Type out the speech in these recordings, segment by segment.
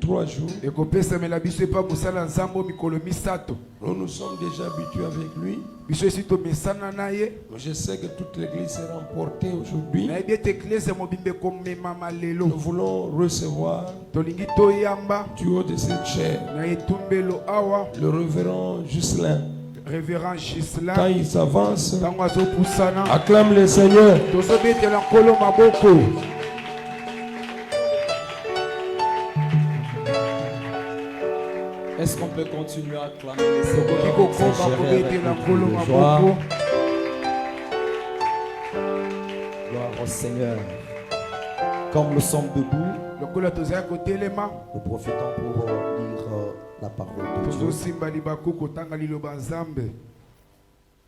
3 jours. Nous nous sommes déjà habitués avec lui. Je sais que toute l'église sera emportée aujourd'hui. Nous voulons recevoir du haut de cette chair le révérend Ghislain. Quand il s'avance, acclame le Seigneur. Est-ce qu'on peut continuer à acclamer le Seigneur? Gloire au Seigneur. Comme nous sommes debout, nous profitons pour lire la parole de Dieu.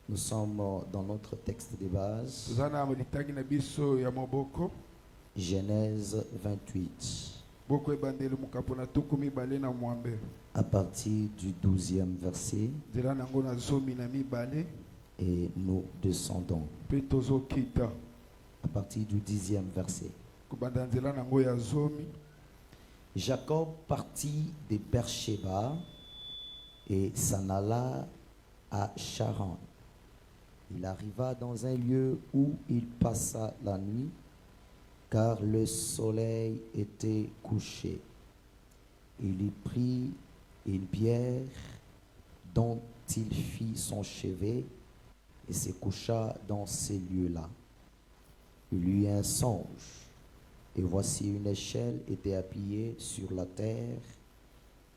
Nous sommes dans notre texte de base, Genèse 28, à partir du 12e verset, et nous descendons à partir du 10e verset. Jacob partit de Beersheba et s'en alla à Charan. Il arriva dans un lieu où il passa la nuit, car le soleil était couché. Il y prit une pierre dont il fit son chevet et se coucha dans ces lieux-là. Il eut un songe, et voici une échelle était appuyée sur la terre,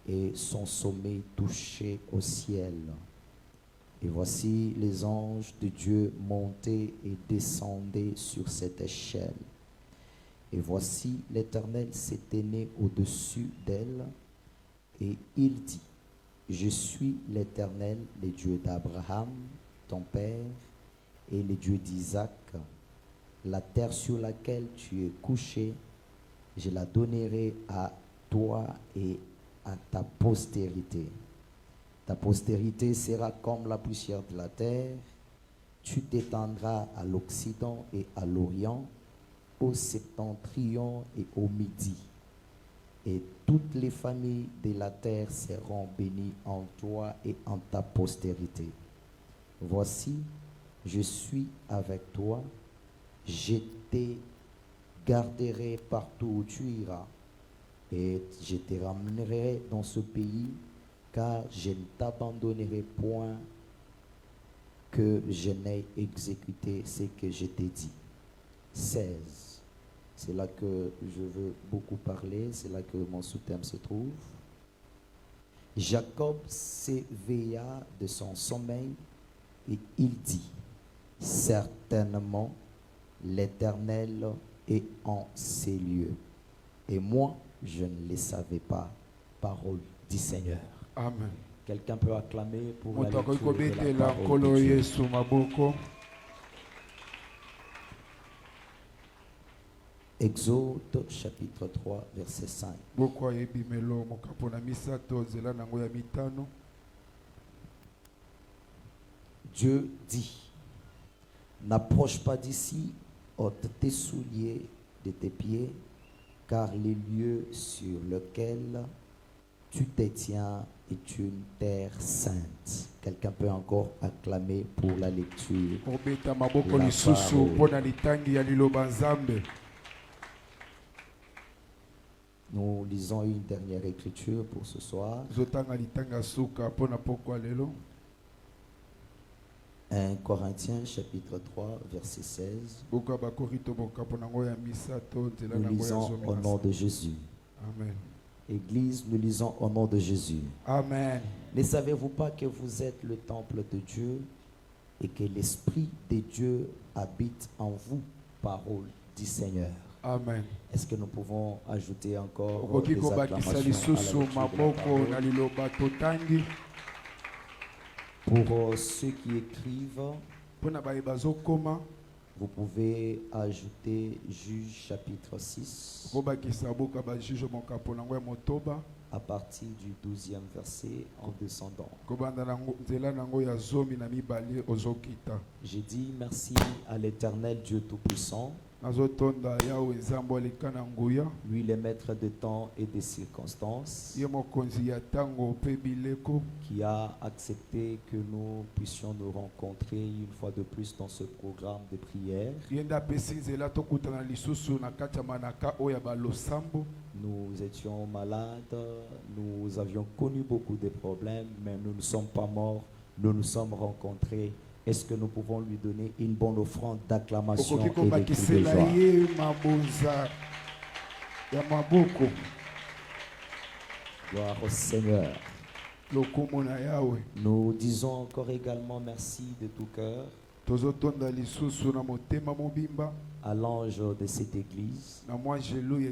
et son sommet touchait au ciel. Et voici les anges de Dieu montaient et descendaient sur cette échelle. Et voici l'Éternel s'éteignait au-dessus d'elle, et il dit, je suis l'Éternel, le Dieu d'Abraham, ton père, et le Dieu d'Isaac. La terre sur laquelle tu es couché, je la donnerai à toi et à ta postérité. Ta postérité sera comme la poussière de la terre. Tu t'étendras à l'Occident et à l'Orient, au septentrion et au midi. Et toutes les familles de la terre seront bénies en toi et en ta postérité. Voici, je suis avec toi. Je te garderai partout où tu iras, et je te ramènerai dans ce pays, car je ne t'abandonnerai point que je n'ai exécuté ce que je t'ai dit. 16. C'est là que je veux beaucoup parler, c'est là que mon sous-thème se trouve. Jacob s'éveilla de son sommeil et il dit, certainement, l'Éternel est en ces lieux. Et moi, je ne le savais pas. Parole du Seigneur. Amen. Quelqu'un peut acclamer pour la lecture de la parole de Dieu. Exode chapitre 3 verset 5. Dieu dit, n'approche pas d'ici, ôte tes souliers de tes pieds, car les lieux sur lesquels tu te tiens est une terre sainte. Quelqu'un peut encore acclamer pour la lecture. Nous lisons une dernière écriture pour ce soir. 1 Corinthiens chapitre 3 verset 16. Nous lisons au nom de Jésus. Amen. Église, nous lisons au nom de Jésus. Amen. Ne savez-vous pas que vous êtes le temple de Dieu et que l'Esprit de Dieu habite en vous? Parole du Seigneur. Amen. Est-ce que nous pouvons ajouter encore des acclamations à la lecture de la parole? Pour ceux qui écrivent, vous pouvez ajouter Juge chapitre 6 à partir du 12e verset en descendant. J'ai dit merci à l'Éternel Dieu Tout-Puissant nazotonda yawe nzambe aleka na nguya Lui, il est maître de temps et des circonstances, ye mokonzi ya ntango mpe bileko qui a accepté que nous puissions nous rencontrer une fois de plus dans ce programme de prière. ye nde apesi nzela tokutana lisusu na kati ya manaka oyo ya balosambo. Nous étions malades, nous avions connu beaucoup de problèmes, mais nous ne sommes pas morts, nous nous sommes rencontrés. Est-ce que nous pouvons lui donner une bonne offrande d'acclamation okoki et de cris de kobakisela joie? ye mabonza ya maboko Gloire au Seigneur. lokumu na yawe. Nous disons encore également merci de tout cœur Tozotonda lisusu na motema mobimba à l'ange de cette église. na mwa jelu ya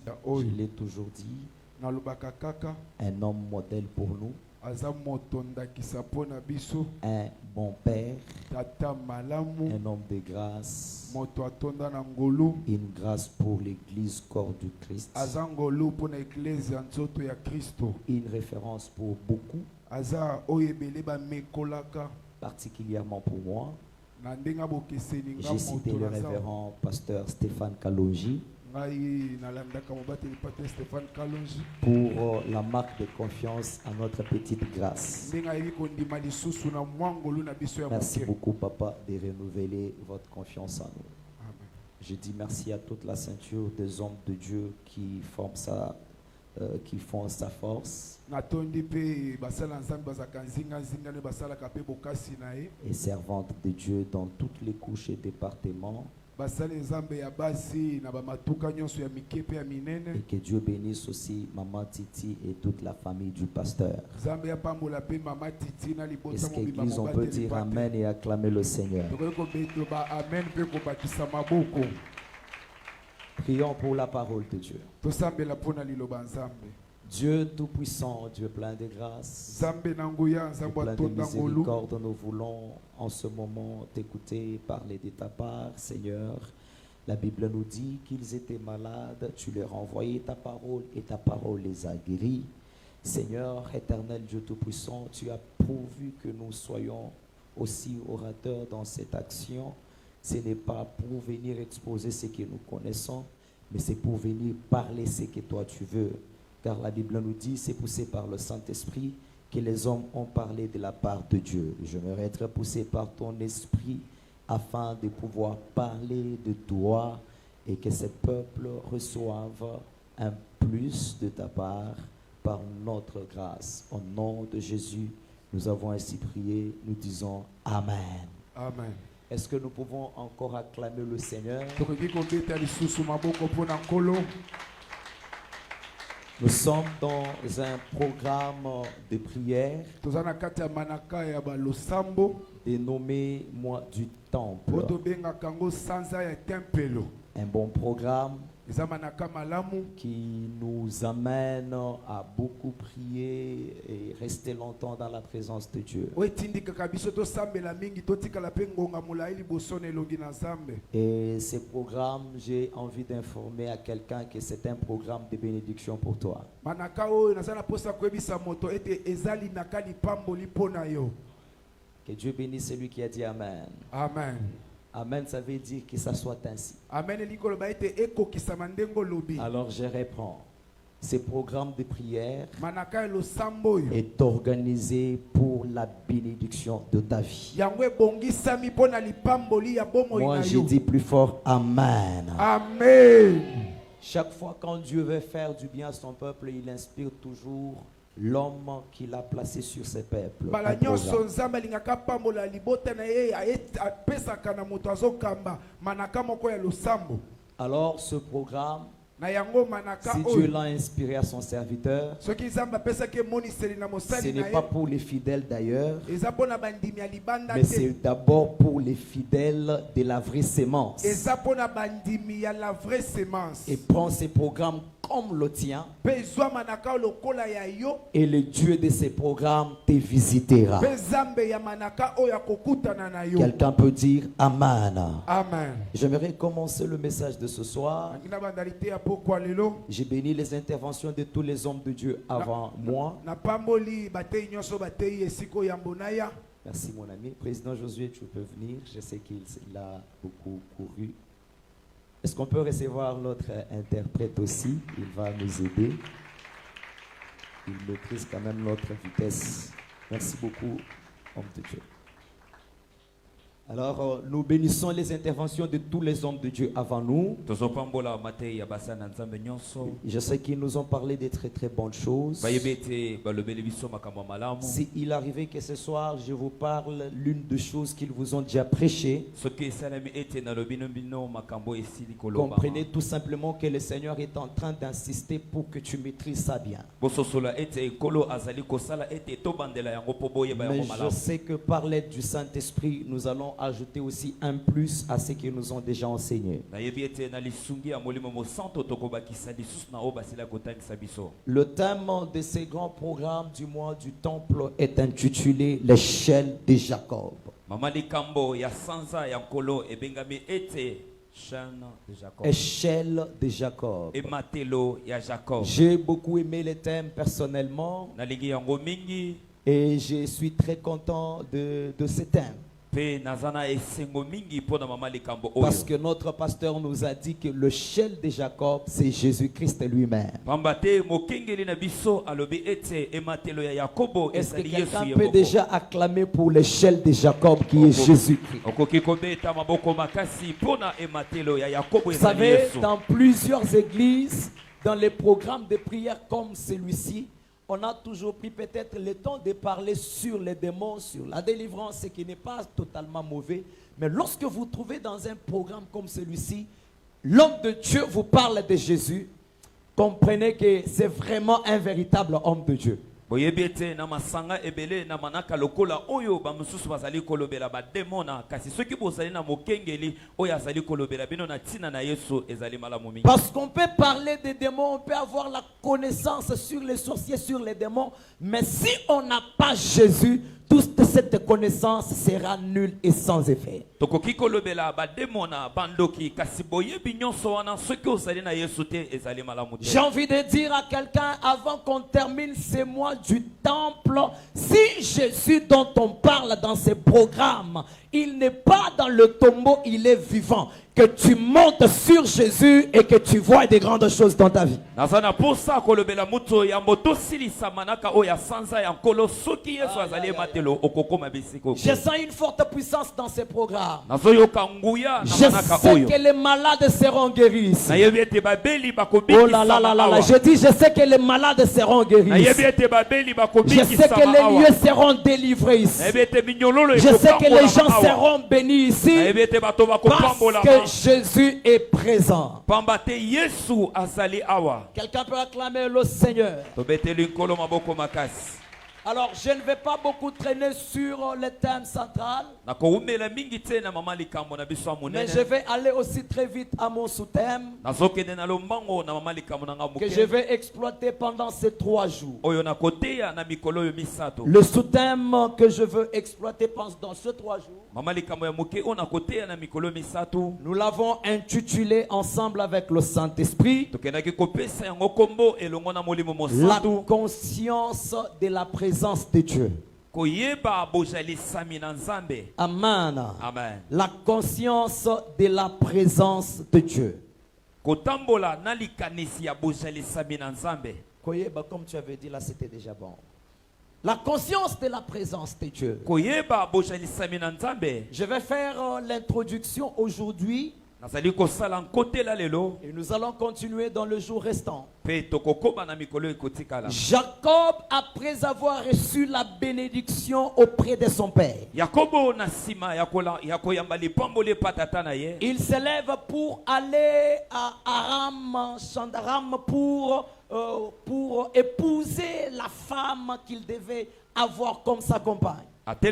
Je oyo l'ai toujours dit, nalobaka kaka un homme modèle pour nous, aza moto ndakisa mpo na biso, un bon père, tata malamu, un homme de grâce, moto atonda na ngolu, une grâce pour l'église corps du Christ, aza ngolu mpo na eklezia nzoto ya Kristo, une référence pour beaucoup, aza oyo ebele bamekolaka particulièrement pour moi. na ndenge bokeseni nga J'ai cité moto le naza révérend pasteur Stéphane Kalonji ngai nalandaka mobateli pater Stéphane Kalonji pour la marque de confiance à notre petite grâce. ndenge ayebi kondima lisusu na mwa ngolu na biso ya Merci moke. beaucoup, papa, de renouveler votre confiance en nous. Amen. Je dis merci à toute la ceinture des hommes de Dieu qui font sa force natondi mpe basala nzambe bazalaka nzinga nde basalaka mpe bokasi na ye, et servantes de Dieu dans toutes les couches et départements. basali nzambe ya basi na bamatuka nyonso ya mike mpe ya Et minene. que Dieu bénisse aussi Maman Titi et toute la famille du pasteur. Nzambe apambola mpe mama titi na libota Est-ce mobimba qu'Église, on peut mobateli dire pate. Amen et acclamer le Seigneur? tokoki kobetoba amen mpe kobakisa maboko. Prions pour la parole de Dieu. tosambela mpo na liloba nzambe. Dieu tout-puissant, Dieu plein de grâce, nzambe na nguya, et nzambe plein de atonda ngolu. miséricorde, nous voulons en ce moment t'écouter parler de ta part, Seigneur. La Bible nous dit qu'ils étaient malades, tu leur as envoyé ta parole et ta parole les a guéris. Seigneur, éternel Dieu tout-puissant, tu as pourvu que nous soyons aussi orateurs dans cette action. Ce n'est pas pour venir exposer ce que nous connaissons, mais c'est pour venir parler ce que toi tu veux. Car la Bible nous dit, c'est poussé par le Saint-Esprit que les hommes ont parlé de la part de Dieu. J'aimerais être poussé par ton esprit afin de pouvoir parler de toi et que ce peuple reçoive un plus de ta part par notre grâce. Au nom de Jésus, nous avons ainsi prié, nous disons Amen. Amen. Est-ce que nous pouvons encore acclamer le Seigneur? tokoki kobeta lisusu maboko mpo na nkolo. Nous sommes dans un programme de prière toza na kati ya manaka ya balosambo dénommé Mois du oyo Temple. tobengaka yango sanza ya tempelo. Un bon programme eza manaka malamu qui nous amène à beaucoup prier et rester longtemps dans la présence de Dieu. oyo etindikaka biso tosambela mingi totikala mpe ngonga molai liboso na elongi na nzambe. Et ce programme, j'ai envie d'informer à quelqu'un que c'est un programme de bénédiction pour toi. manaka oyo naza na posa koyebisa moto ete eza linaka lipamboli mpo na yo. Que Dieu bénisse celui qui a dit Amen. Amen. Amen, ça veut dire que ça soit ainsi. Amen elingi koloba ete ekokisama ndenge olobi. Alors je reprends. Ce programme de prière manaka ya losambo oyo est organisé pour la bénédiction de ta vie. yango ebongisami mpo na lipamboli ya bomoi Moi, na je yo. dis plus fort Amen. Amen. Chaque fois quand Dieu veut faire du bien à son peuple, il inspire toujours l'homme qu'il a placé sur ses peuples. mbala Un nyonso programme. nzambe alingaka apambola libota na ye apesaka na moto azokamba manaka moko ya losambo. Alors ce programme, Na yango manaka si Dieu oyo l'a inspiré à son serviteur, soki nzambe apesaki emoniseli na ce mosali na n'est pas ye pour les fidèles d'ailleurs, eza mpo na bandimi ya libanda mais te, c'est d'abord pour les fidèles de la vraie sémence. eza mpo na bandimi ya la vraie semence. Et prends ces programmes comme le tien, Mpe ezwa manaka oyo lokola ya yo, et le Dieu de ces programmes te visitera. mpe nzambe ya manaka oyo akokutana na yo. Quelqu'un peut dire Amen. Amen. J'aimerais commencer le message de ce soir. Nakina bandali te ya pokwa lelo J'ai béni les interventions de tous les hommes de Dieu avant moi. na pamboli batei nyonso batei esiko ya mbonaya. Merci mon ami. Président Josué, tu peux venir. Je sais qu'il a beaucoup couru. Est-ce qu'on peut recevoir l'autre interprète aussi? Il va nous aider. Il maîtrise quand même notre vitesse. Merci beaucoup, homme de Dieu. Alors, nous bénissons les interventions de tous les hommes de Dieu avant nous. Je sais qu'ils nous ont parlé de très très bonnes choses. Si il arrivait que ce soir, je vous parle l'une des choses qu'ils vous ont déjà prêché, comprenez tout simplement que le Seigneur est en train d'insister pour que tu maîtrises ça bien. Mais je sais que par l'aide du Saint-Esprit, nous allons ajouter aussi un plus à ce qu'ils nous ont déjà enseigné. Le thème de ces grands programmes du mois du temple est intitulé l'échelle de Jacob. Échelle de Jacob. J'ai beaucoup aimé les thèmes personnellement et je suis très content de ce thème. Parce que notre pasteur nous a dit que l'échelle de Jacob, c'est Jésus-Christ lui-même. Est-ce que quelqu'un peut déjà acclamer pour l'échelle de Jacob qui est Jésus-Christ? Vous savez, dans plusieurs églises, dans les programmes de prière comme celui-ci, on a toujours pris peut-être le temps de parler sur les démons, sur la délivrance, ce qui n'est pas totalement mauvais. Mais lorsque vous trouvez dans un programme comme celui-ci, l'homme de Dieu vous parle de Jésus, comprenez que c'est vraiment un véritable homme de Dieu. Parce qu'on peut parler des démons, on peut avoir la connaissance sur les sorciers, sur les démons, mais si on n'a pas Jésus, toute cette connaissance sera nulle et sans effet. J'ai envie de dire à quelqu'un, avant qu'on termine ces mois du temple, si Jésus dont on parle dans ces programmes, il n'est pas dans le tombeau, il est vivant. Que tu montes sur Jésus et que tu vois des grandes choses dans ta vie. Je sens une forte puissance dans ces programmes. Je sais que les malades seront guéris. Oh là là là là, je dis je sais que les malades seront guéris. Je sais que les lieux seront délivrés ici. Je sais que les gens seront bénis ici. Parce que Jésus est présent. Quelqu'un peut acclamer le Seigneur. Alors, je ne vais pas beaucoup traîner sur le thème central, mais je vais aller aussi très vite à mon sous-thème que je vais exploiter pendant ces 3 jours. Le sous-thème que je veux exploiter dans ces 3 jours, nous l'avons intitulé ensemble avec le Saint-Esprit, la conscience de la présence de Dieu. Amen. Amen. La conscience de la présence de Dieu. Koyeba, comme tu avais dit là, c'était déjà bon. La conscience de la présence de Dieu. Je vais faire l'introduction aujourd'hui. Et nous allons continuer dans le jour restant. Jacob, après avoir reçu la bénédiction auprès de son père, il s'élève pour aller à Aram, Shandaram, pour épouser la femme qu'il devait avoir comme sa compagne. C'était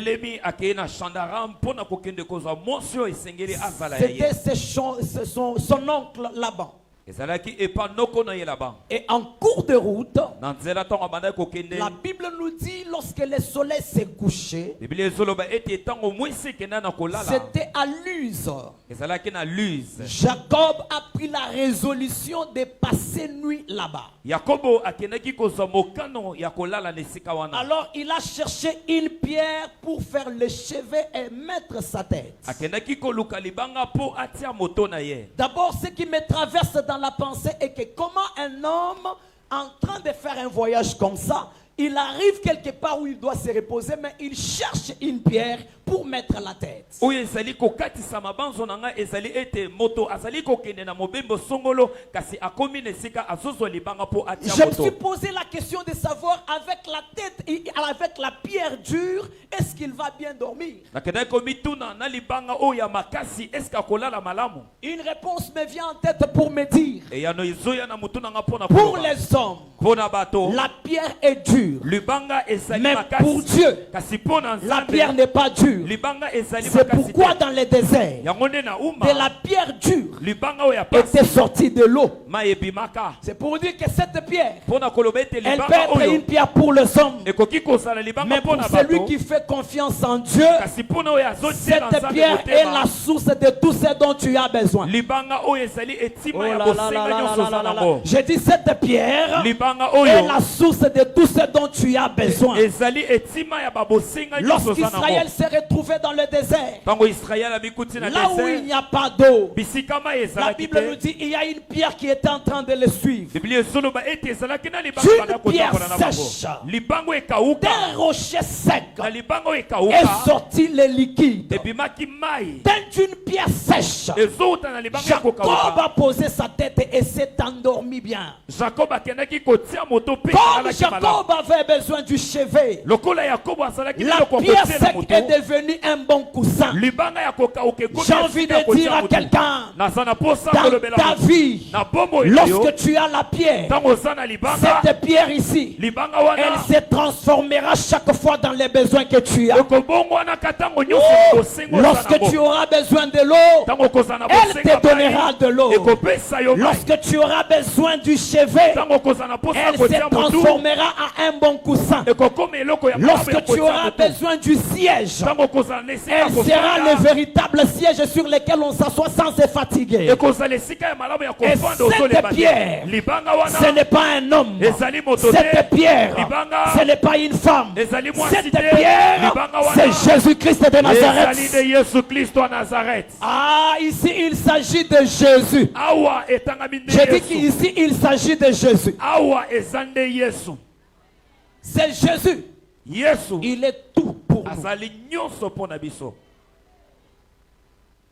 son oncle Laban. Et en cours de route, na nzela ntango abandaki kokende la Bible nous dit lorsque le soleil s'est couché, biblia ezoloba ete ntango mwisi ekenda na kolala c'était à Luz. ezalaki na Luz. Jacob a pris la résolution de passer nuit là-bas. Yakobo akendaki kozwa mokano ya kolala na esika wana. Alors il a cherché une pierre pour faire le chevet et mettre sa tête. Akendaki koluka libanga po atia moto na ye. D'abord, ce qui me traverse dans la pensée est que comment un homme en train de faire un voyage comme ça, il arrive quelque part où il doit se reposer, mais il cherche une pierre pour mettre la tête. Oyo ezali kokatisa mabanzo na nga ezali ete moto azali kokende na mobembo songolo kasi akomi na esika azozwa libanga po atia Je me moto. suis posé la question de savoir avec la tête et avec la pierre dure, est-ce qu'il va bien dormir? Nakendaki komituna na libanga oyo ya makasi eske akolala malamu. Une réponse me vient en tête pour me dire, Eyano ezoya na mutu na nga pona pour koloba. les hommes, Pona bato la pierre est dure, libanga ezali mais makasi. pour Dieu, Kasi pona la nzambe pierre n'est pas dure. libanga ezali C'est makasi. pourquoi dans le désert, Yango nde na uma de la pierre dure libanga oyo ya pasi était sortie de l'eau. mayebimaka. C'est pour dire que cette pierre, Pona koloba ete elle peut libanga être une oyo pierre pour les hommes, ekoki kozala libanga mais pour pona celui bato. qui fait confiance en Dieu, Kasi pona oyo azotia na cette nzambe pierre est la motema. source de tout ce dont tu as besoin. Libanga oyo ezali Oh etima ya là là là bosenga là là nyonso là oza là là. nango. J'ai dit cette pierre Libanga est oyo la source de tout ce dont tu as besoin. ezali etima ya babosenga nyonso oza Lorsqu'Israël nango. s'est retrouvé dans le désert, Ntango Israël abikuti na là où il désert n'y a pas d'eau, bisikama la ezalaki Bible nous te. dit il y a une pierre qui était en train de le suivre. Biblia ezoloba ete ezalaki na libanga D'une banda pierre kotambola na bango. sèche. Libango ekauka D'un rocher sec na libango est ekauka sorti le liquide. ebimaki mai D'une pierre sèche, ezouta na libango Jacob ekokauka. a posé sa tête et s'est endormi bien. Jacob akendaki kotia moto mpe Comme azalaki malamu. Jacob avait besoin du chevet, Lokola Yakobo azalaki na la biloko ya pierre kotia na sec moto. est devenue un bon coussin. Libanga ya kokauka ekomi J'ai envie esika ya de dire kotia à moto. quelqu'un, Naza na posa dans kolobela ta moto. vie, Na bombo eyo lorsque tu as la pierre, ntango oza na libanga cette pierre ici, libanga elle wana se transformera chaque fois dans les besoins que tu as. ekobongwana katango nyonso kosenga oza Lorsque tu nango. auras besoin de l'eau, Ntango okozala na elle bosenga te donnera mai, de l'eau. ekopesa yo mai. Lorsque tu auras besoin du chevet, Ntango okozala na posa elle se kotia motu transformera en un bon coussin. ekokoma eloko ya malamu ya Lorsque tu kotia auras motu. besoin du siège, Ntango okozala na esika ya elle sera le kofanda véritable siège sur lequel on s'assoit sans se fatiguer. ekozala esika ya malamu ya Et kofanda cette ozolemba te. pierre, libanga ce wana n'est pas un homme. ezali moto te. Cette pierre, Libanga, ce n'est pas une femme. ezali mwasi Cette te. pierre, Libanga wana, c'est Jésus-Christ de ezali de Nazareth. yesu kristo ya nazareth. Ah, ici il s'agit de Jésus. Awa etangami nde Je dis yesu. qu'ici il s'agit de Jésus. Awa eza nde yesu. C'est Jésus. Yesu Il est tout pour nous. azali nyonso mpo na biso.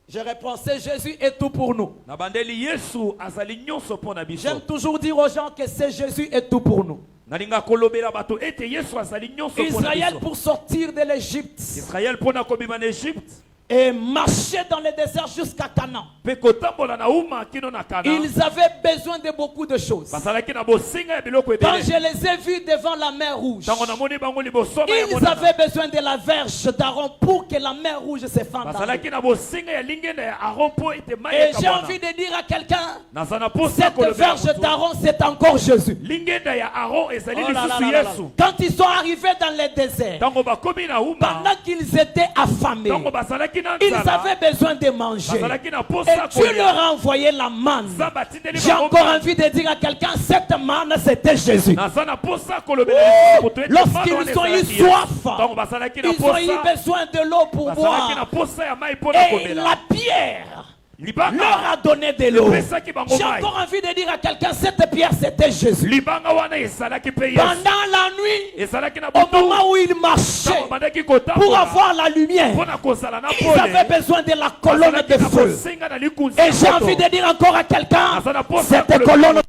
Je reprends, c'est Jésus est tout pour nous. Na bandeli yesu azali nyonso mpo na biso. J'aime toujours dire aux gens que c'est Jésus est tout pour nous. Nalinga kolobela bato ete yesu azali nyonso mpo na Israël biso. pour sortir de l'Égypte Israël mpo na kobima na Egypte et marcher dans le désert jusqu'à Canaan. mpe kotambola na uma kino na kana. Ils avaient besoin de beaucoup de choses. Bazalaki na bosenga ya biloko Quand ebele. je les ai vus devant la mer rouge, Ntango namoni bango liboso na ya ils monana. avaient besoin de la verge d'Aaron pour que la mer rouge se fende. Bazalaki na bosenga ya lingenda ya Aaron mpo ete mai Et j'ai ekabwana. envie de dire à quelqu'un, Naza na posa cette kolobela verge motu. d'Aaron, c'est encore Jésus. Lingenda ya Aaron ezali Oh là là lisusu là là là. yesu. Quand ils sont arrivés dans le désert, Ntango bakomi na uma pendant qu'ils étaient affamés, ntango bazalaki na ils nzala avaient besoin de manger. bazalaki na Et posa Dieu leur kolia. a envoyé la manne. Nzambe atindeli J'ai bango encore manne. envie de dire à quelqu'un, cette manne, c'était Jésus. Naza na posa kolobela lisusu poto ete manne wana Lorsqu'ils ont eu ezalaki yesu. soif, Ntango bazalaki na ils ont eu posa besoin de l'eau pour bazalaki na boire. posa ya mai mpo na Et komela. la pierre Libanga leur a donné de l'eau. epesaki bango J'ai mai. encore envie de dire à quelqu'un, cette pierre, c'était Jésus. Libanga wana ezalaki mpe yesu. Pendant la nuit, ezalaki na au butu moment où ils marchaient, ntango bandaki pour kotambola avoir la lumière, mpo na kozala na ils avaient pole besoin de la colonne bazalaki de na feu. kosenga na likunzi Et ya j'ai moto. envie de dire encore à quelqu'un, Naza na posa cette kolobela- colonne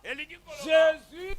Elingi koloba. Jésus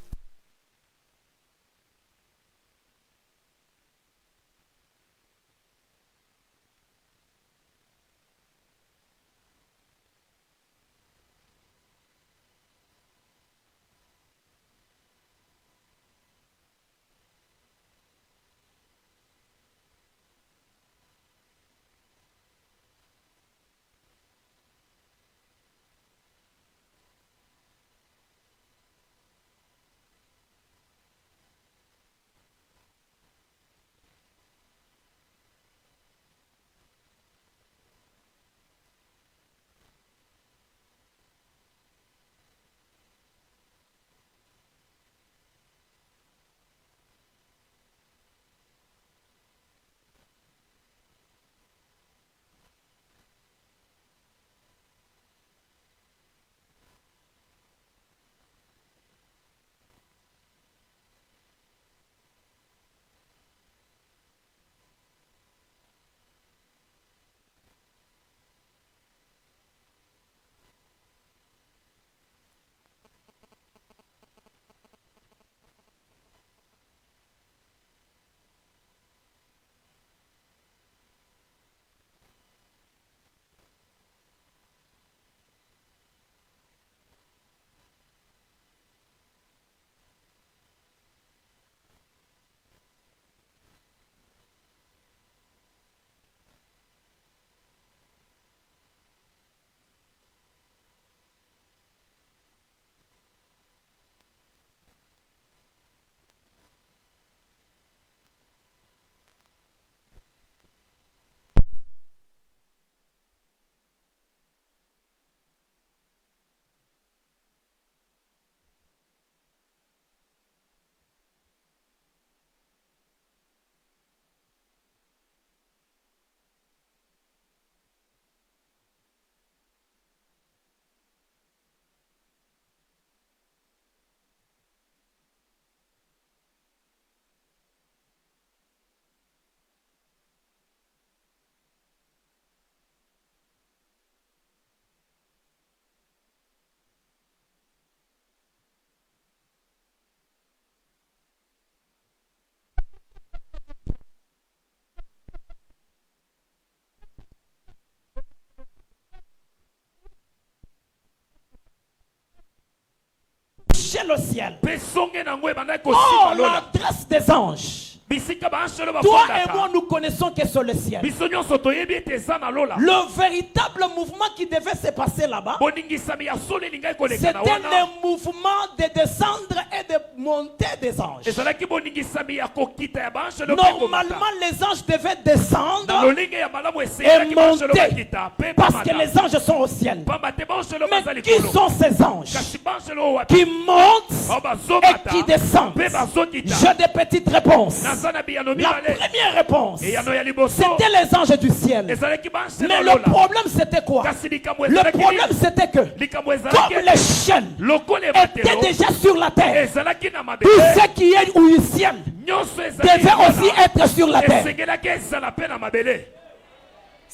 touché le ciel. Mpe songe nango ebandaki Oh, kosima lola. l'adresse des anges. Bisika baanshelo Toi et bafandaka. moi, nous connaissons que c'est le ciel. Biso nyonso toyebi ete eza na lola. Le véritable mouvement qui devait se passer là-bas, boningisami ya solo elingaki koleka c'était na wana. le mouvement de descendre et de monter des anges. ezalaki boningisami ya kokita ya baanshelo mpe Normalement, komata. les anges devaient Na descendre lolenge ya malamu et esengaki baanshelo monter. bakita mpe Parce que bamata. les anges sont au ciel. pamba te baanshelo baza Mais qui likolo. sont ces anges kasi baanshelo oyo wapi qui montent bao et bazomata qui descendent? mpe bazokita. J'ai des petites réponses. naza na biyano La mibale. première réponse, eyano ya liboso c'était les anges du ciel. ezalaki baanshelo Mais le lola. problème, c'était quoi? kasi likambo Le ezalaki problème, c'était que likambo comme ezalaki l'échelle lokola était ebatelo déjà sur la terre, ezalaki na tout mabele ce qui est huissiel nyonso ezalaki devait aussi wana. être sur la terre. esengelaki ezala mpe na mabele.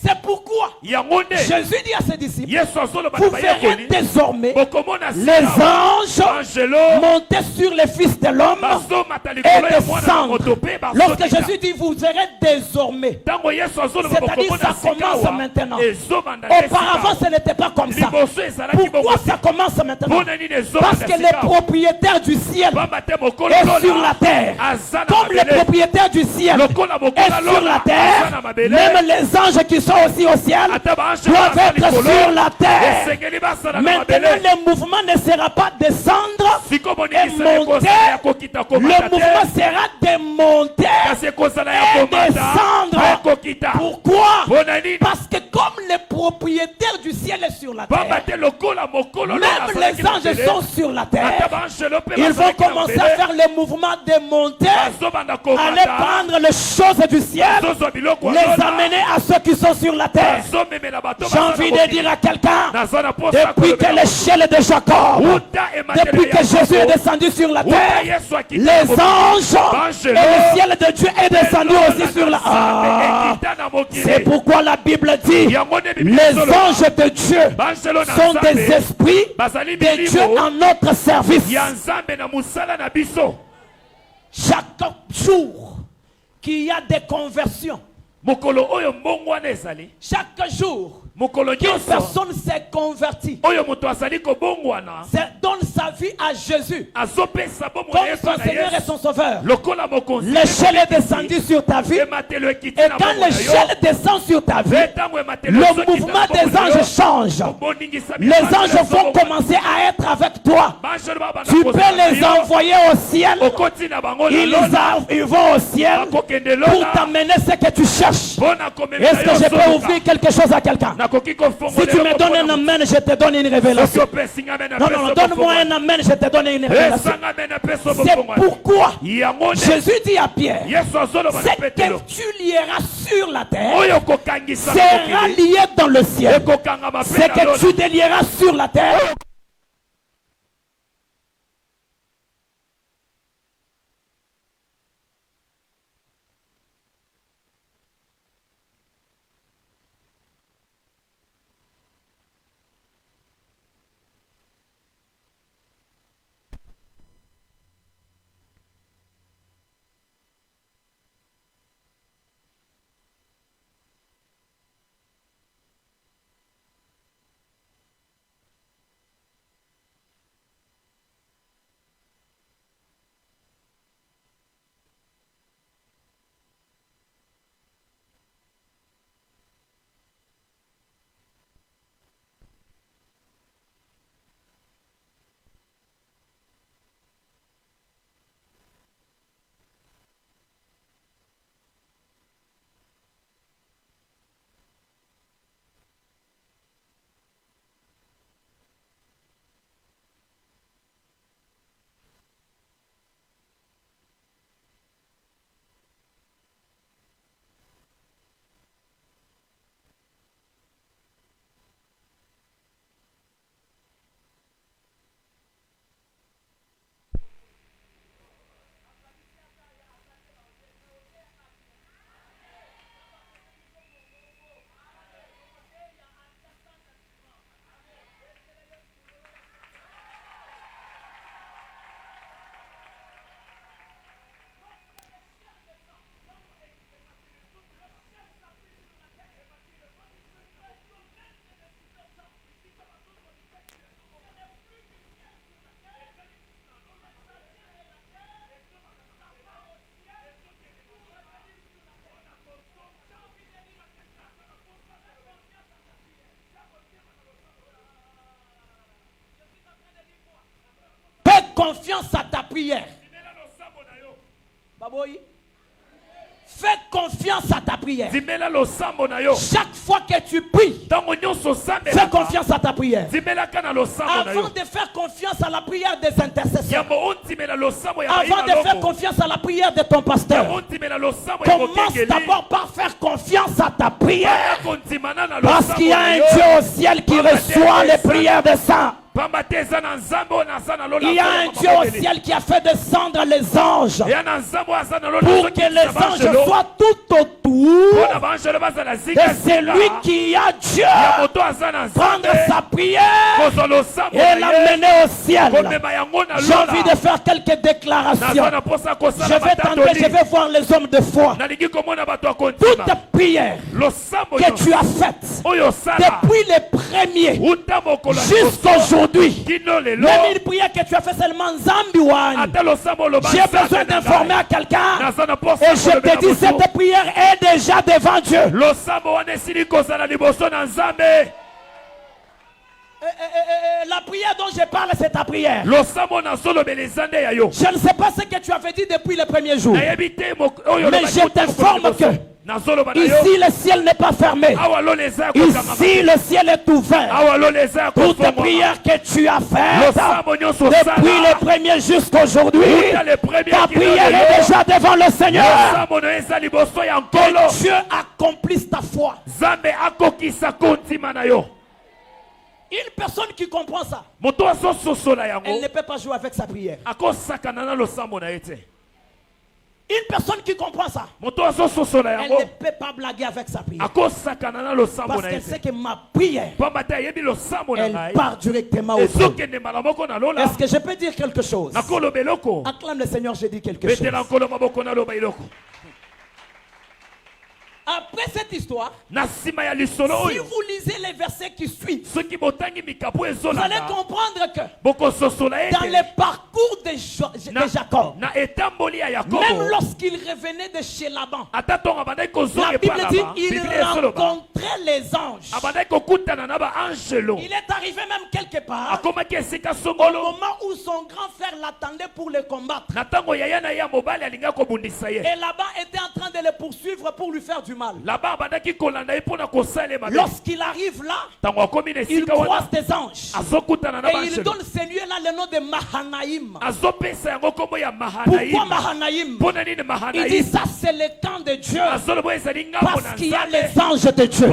C'est pourquoi yango nde Jésus dit à ses disciples, yesu azoloba vous na verrez bayekoli désormais bokomona les anges angelo monter sur les fils de l'homme bazomata et likolo ya mwana na descendre. moto mpe Lorsque bazokita. Jésus dit vous verrez désormais, ntango yesu azoloba c'est-à-dire bokomona ça commence sikawa maintenant. ezobanda nde Auparavant, sika. ce n'était pas comme ça. liboso ezalaki Pourquoi bongo ça commence maintenant? mpona nini Parce ezobanda que les sika propriétaires du ciel pamba te mokolo est sur la lola terre. aza na Comme les mabele propriétaires du ciel lokola est mokola sur la lola aza terre, na mabele même les anges qui sont aussi au ciel ata baanshelo doivent baza être likolo sur la terre. esengeli basala na Maintenant, mabele. le mouvement ne sera pas descendre siko et boningisana monter. ekozala ya kokita Le komata mouvement te sera de monter kasi ekozala ya et komata descendre. mpe kokita. Pourquoi? mpona nini Parce que comme les propriétaires du ciel est sur la pamba terre, te lokola mokolo lola même azalaki les na anges mabele, sont sur la ata terre, baanshelo mpe ils vont bazalaki na commencer mabele, à faire le mouvement de monter, bazobanda aller komata prendre les choses du ciel, bazozwa biloko les lola, amener à ceux qui sont sur la terre. bazomemela bato J'ai envie de dire à quelqu'un, naza na posa depuis que l'échelle de Jacob, uta ematelo depuis que ya Jésus est Yakobo, descendu sur la uta terre, yesu akita les na mokili, anges Angelo, et le ciel de Dieu est descendu aussi sur la terre. Nzambe ekita na mokili. C'est pourquoi la Bible dit, yango nde Bible les ezoloba, anges de Dieu baanshelo na sont des Nzambe esprits bazali de Dieu milimo en notre service. ya Nzambe na mosala na biso. Chaque jour qu'il y a des conversions, mokolo oyo mbongo wana ezali chaque jour mokolo qu'une nyonso personne s'est convertie, oyo moto azali kobongwana donne sa vie à Jésus azopesa bomoi comme yesu son na Seigneur et yesu son Sauveur. lokola mokonzi L'échelle est descendue sur ta vie. ematelo ekiti Et na quand bomoi na yo l'échelle descend sur ta vie, mpe ntango ematelo le ezokita na mouvement bomoi des na yo, anges change. boningisami Les ya Nzambe anges vont ezobongwana. commencer à être avec toi. Baanshelo babanda Tu peux kozala na les yo, envoyer au ciel. okoti na bango na lola Ils vont au ciel bakokende pour lola t'amener ce que tu cherches. mpona komemela Est-ce que yo je peux soluka. ouvrir quelque chose à quelqu'un? nakoki Si kofongola tu me donnes un amen, je te donne une révélation. Non, non, non, donne-moi un amen, je te donne une révélation. C'est pourquoi yango nde Jésus dit à Pierre, yesu azoloba ce na que petelo tu lieras sur la terre oyo kokangisa na sera mokili lié dans le ciel. ekokangama Ce mpe na que lola tu délieras sur la terre confiance à ta prière. Baboy. Fais confiance à ta prière. Chaque fois que tu pries, fais confiance à ta prière. Avant de faire confiance à la prière des intercesseurs, avant de faire confiance à la prière de ton pasteur, commence d'abord par faire confiance à ta prière. Parce qu'il y a un Dieu au ciel qui reçoit les prières des saints. Il y a un Dieu au ciel qui a fait descendre les anges pour que les anges soient tout autour de celui qui a Dieu. Prendre sa prière et l'amener au ciel. J'ai envie de faire quelques déclarations. Je vais tenter, je vais voir les hommes de foi. Toute prière que tu as faite depuis les premiers jusqu'à aujourd'hui, même une prière que tu as fait seulement Zambiwan, j'ai besoin d'informer à quelqu'un et je te dis cette prière est déjà devant Dieu. La prière dont je parle, c'est ta prière. Je ne sais pas ce que tu avais dit depuis le premier jour, mais je t'informe que ici le ciel n'est pas fermé. Ici le ciel est ouvert. Toutes prières que tu as faites depuis le premier jusqu'aujourd'hui, ta prière est déjà devant le Seigneur. Que Dieu accomplisse ta foi. Une personne qui comprend ça, elle ne peut pas jouer avec sa prière. Une personne qui comprend ça, elle ne peut pas blaguer avec sa prière. Parce qu'elle sait que ma prière, elle part directement au Dieu. Est-ce que je peux dire quelque chose? Acclame le Seigneur, j'ai dit quelque chose. Après cette histoire, si vous lisez les versets qui suivent, vous allez comprendre que dans le parcours de Jacob, même lorsqu'il revenait de chez Laban, la Bible dit qu'il rencontrait les anges. Il est arrivé même quelque part au moment où son grand frère l'attendait pour le combattre. Et Laban était en train de le poursuivre pour lui faire du mal. Lorsqu'il arrive là, il croise des anges et il donne ce lieu-là le nom de Mahanaïm. Pourquoi Mahanaïm? Il dit ça c'est le camp de Dieu, parce qu'il y a les anges de Dieu.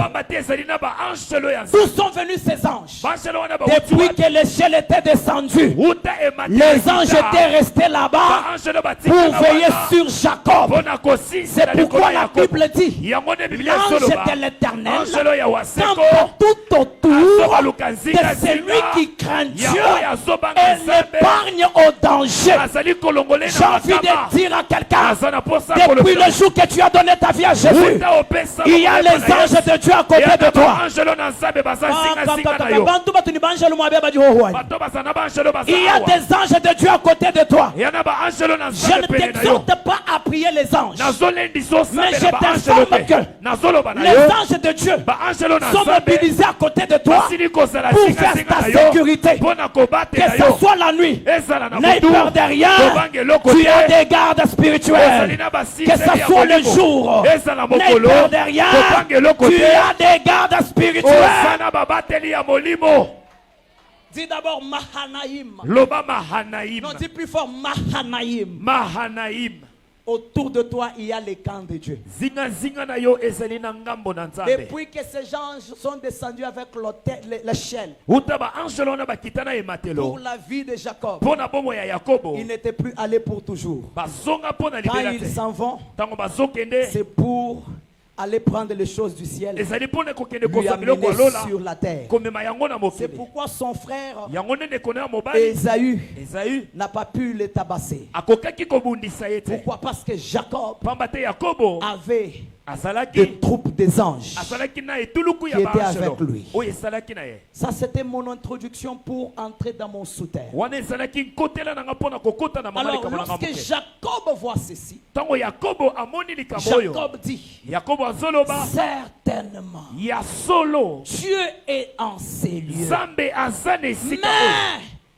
D'où sont venus ces anges? Depuis que le ciel était descendu, les anges étaient restés là-bas pour veiller sur Jacob. C'est pourquoi la Bible dit l'ange de l'Éternel campe tout autour de celui qui craint Dieu et l'épargne au danger. J'ai envie de dire à quelqu'un, depuis le jour que tu as donné ta vie à Jésus, il y a les anges de Dieu à côté de toi. Il y a des anges de Dieu à côté de toi. Je ne t'exhorte pas à prier les anges, mais je t'informe que les anges de Dieu sont mobilisés à côté de toi pour faire ta sécurité. Que ce soit la nuit, n'aie peur de rien. Tu as des gardes spirituels. Que ce soit le jour, n'aie peur de rien. Tu as des gardes spirituels. Dis d'abord Mahanaïm. Non, dis plus fort Mahanaïm. Autour de toi, il y a les camps de Dieu. Depuis que ces gens sont descendus avec l'échelle pour la vie de Jacob, ils n'étaient plus allés pour toujours. Quand ils s'en vont, c'est pour aller prendre les choses du ciel, lui amener sur la terre. C'est pourquoi son frère Ésaü n'a pas pu le tabasser. Pourquoi? Parce que Jacob avait des troupes des anges qui étaient avec lui. Ça, c'était mon introduction pour entrer dans mon souterrain. Alors, lorsque Jacob voit ceci, Jacob dit, certainement, Dieu est en ces lieux. Mais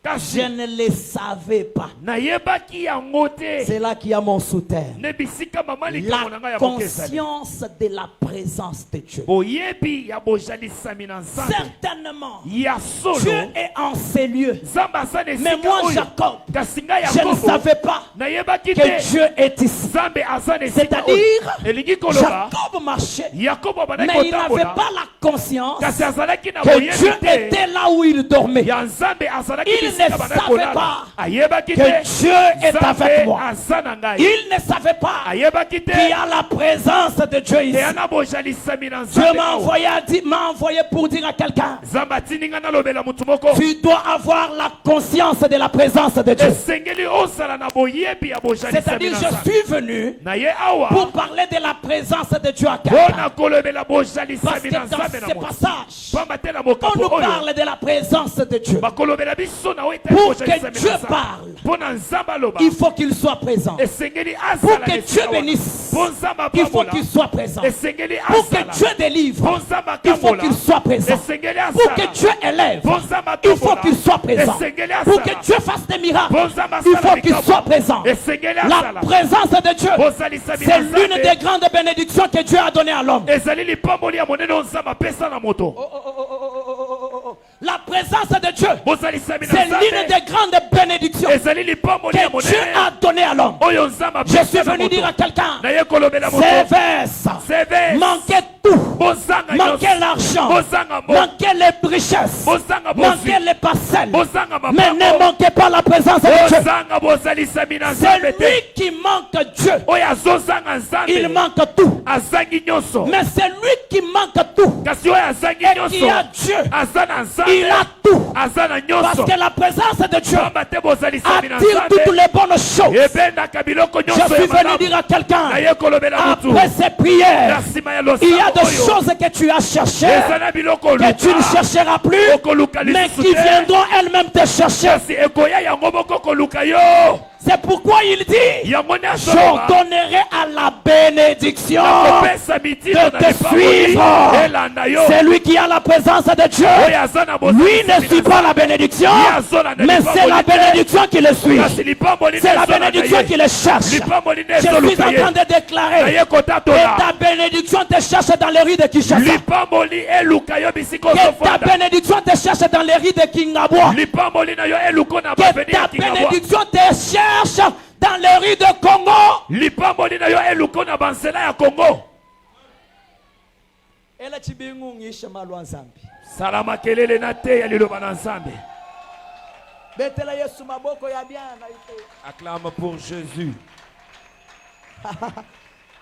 Je ne les savais pas. nayebaki yango te. C'est là qu'il y a mon sous-terre. Ne bisika mama likambo na ngai La ya bokesani. conscience de la présence de Dieu. boyebi ya bojalisami na nzambe Certainement, ya Dieu solo. est en ces lieux. nzambe aza na Mais esika moi, oyo. Jacob, kasi ngai je ne yakobo savais pas nayebaki que te Dieu est ici. nzambe aza na esika C'est-à-dire, oyo. elingi koloba Jacob marchait, yakobo mais abandaki il n'avait kotambola pas la conscience kasi azalaki na que boyebi Dieu te était là où il dormait. ya nzambe azalaki Il ne bisika bandaki savait kolala pas ayebaki que te Dieu est avec moi. aza na ngai Il ne savait pas ayebaki te qu'il y a la présence de Dieu ici. eya na bojalisami na Dieu nzambe m'a awa. envoyé pour dire à quelqu'un, nzambe atindi ngai nalobela motu moko tu dois avoir la conscience de la présence de Dieu. esengeli osala na boyebi ya bojalisami C'est-à-dire, na je nzambe suis venu na ye awa pour parler de la présence de Dieu à mpona quelqu'un. kolobela Parce bojalisami que na dans nzambe ces na moto passages, pamba te na on nous mokambo oyo parle de la présence de Dieu. bakolobela biso na oyo etali Pour que bojalisami Dieu na nzambe parle, mpona nzambe aloba il faut qu'il soit présent. esengeli Pour azala que na Dieu esika wana. bénisse, mpo nzambe il faut apambola qu'il soit présent. esengeli Pour que azala Dieu délivre, mpo nzambe il faut akambola qu'il soit présent. esengeli Pour azala que Dieu élève, mpo nzambe il faut akambola qu'il soit présent. esengeli Pour que azala Dieu fasse des miracles, mpo nzambe il asala faut qu'il likambo. soit présent. esengeli La azala présence de Dieu, bozalisami c'est na l'une nzambe des grandes bénédictions que Dieu a données à l'homme. ezali lipamboli ya monene oyo nzambe apesa na moto La présence de Dieu, bozalisami na c'est l'une nzambe des grandes bénédictions ezali lipamboli ya que Dieu monene a données à l'homme. oyo nzambe Je suis apesa na venu moto dire à quelqu'un, naye kolobela moto sévère, Sévère. manquez tout, bozanga manquez nyonso l'argent, bozanga mo manquez les richesses, bozanga manquez bozwi les parcelles, bozanga mais ne mapango manquez pas la présence de Dieu. bozanga bozalisami na C'est nzambe te lui qui manque Dieu, oyo azozanga il nzambe manque tout. azangi nyonso Mais c'est lui qui manque tout, kasi oyo azangi et qui a nyonso Dieu, aza na il nzambe a tout. aza na Parce nyonso que la présence de Dieu pamba te bozalisami na attire toutes nzambe les bonnes choses. ebendaka biloko Je nyonso suis ya venu malamu dire à quelqu'un, naye kolobela mutu après ces prières, na nsima ya il y a des losambo oyo choses que tu as cherchées, eza na biloko que tu ne oluka chercheras plus, okoluka mais lisusu qui te viendront elles-mêmes te chercher. kasi ekoya yango moko koluka yo C'est pourquoi il dit, yango nyonso loba j'ordonnerai à la bénédiction nakopesa mitindo de na te lipamboli suivre. elanda yo C'est lui qui a la présence de Dieu. oyo aza na Lui ne suit pas la bénédiction, mais c'est la bénédiction qui le suit. kasi lipamboli C'est la bénédiction qui le cherche. lipamboli Je suis en nezoluka train ye de déclarer, naye et kotatola ta bénédiction te cherche dans les rues de Kinshasa. lipamboli eluka yo bisika Que ta ozofanda bénédiction te cherche dans les rues de Kingabwa. lipamboli na yo eluka na Que baveni ta ya kingabwa bénédiction te cherche dans les rues de Congo. lipamboli na yo eluka na banzela ya Kongo sala makelele na te ya liloba na nzambe acclame pour Jésus.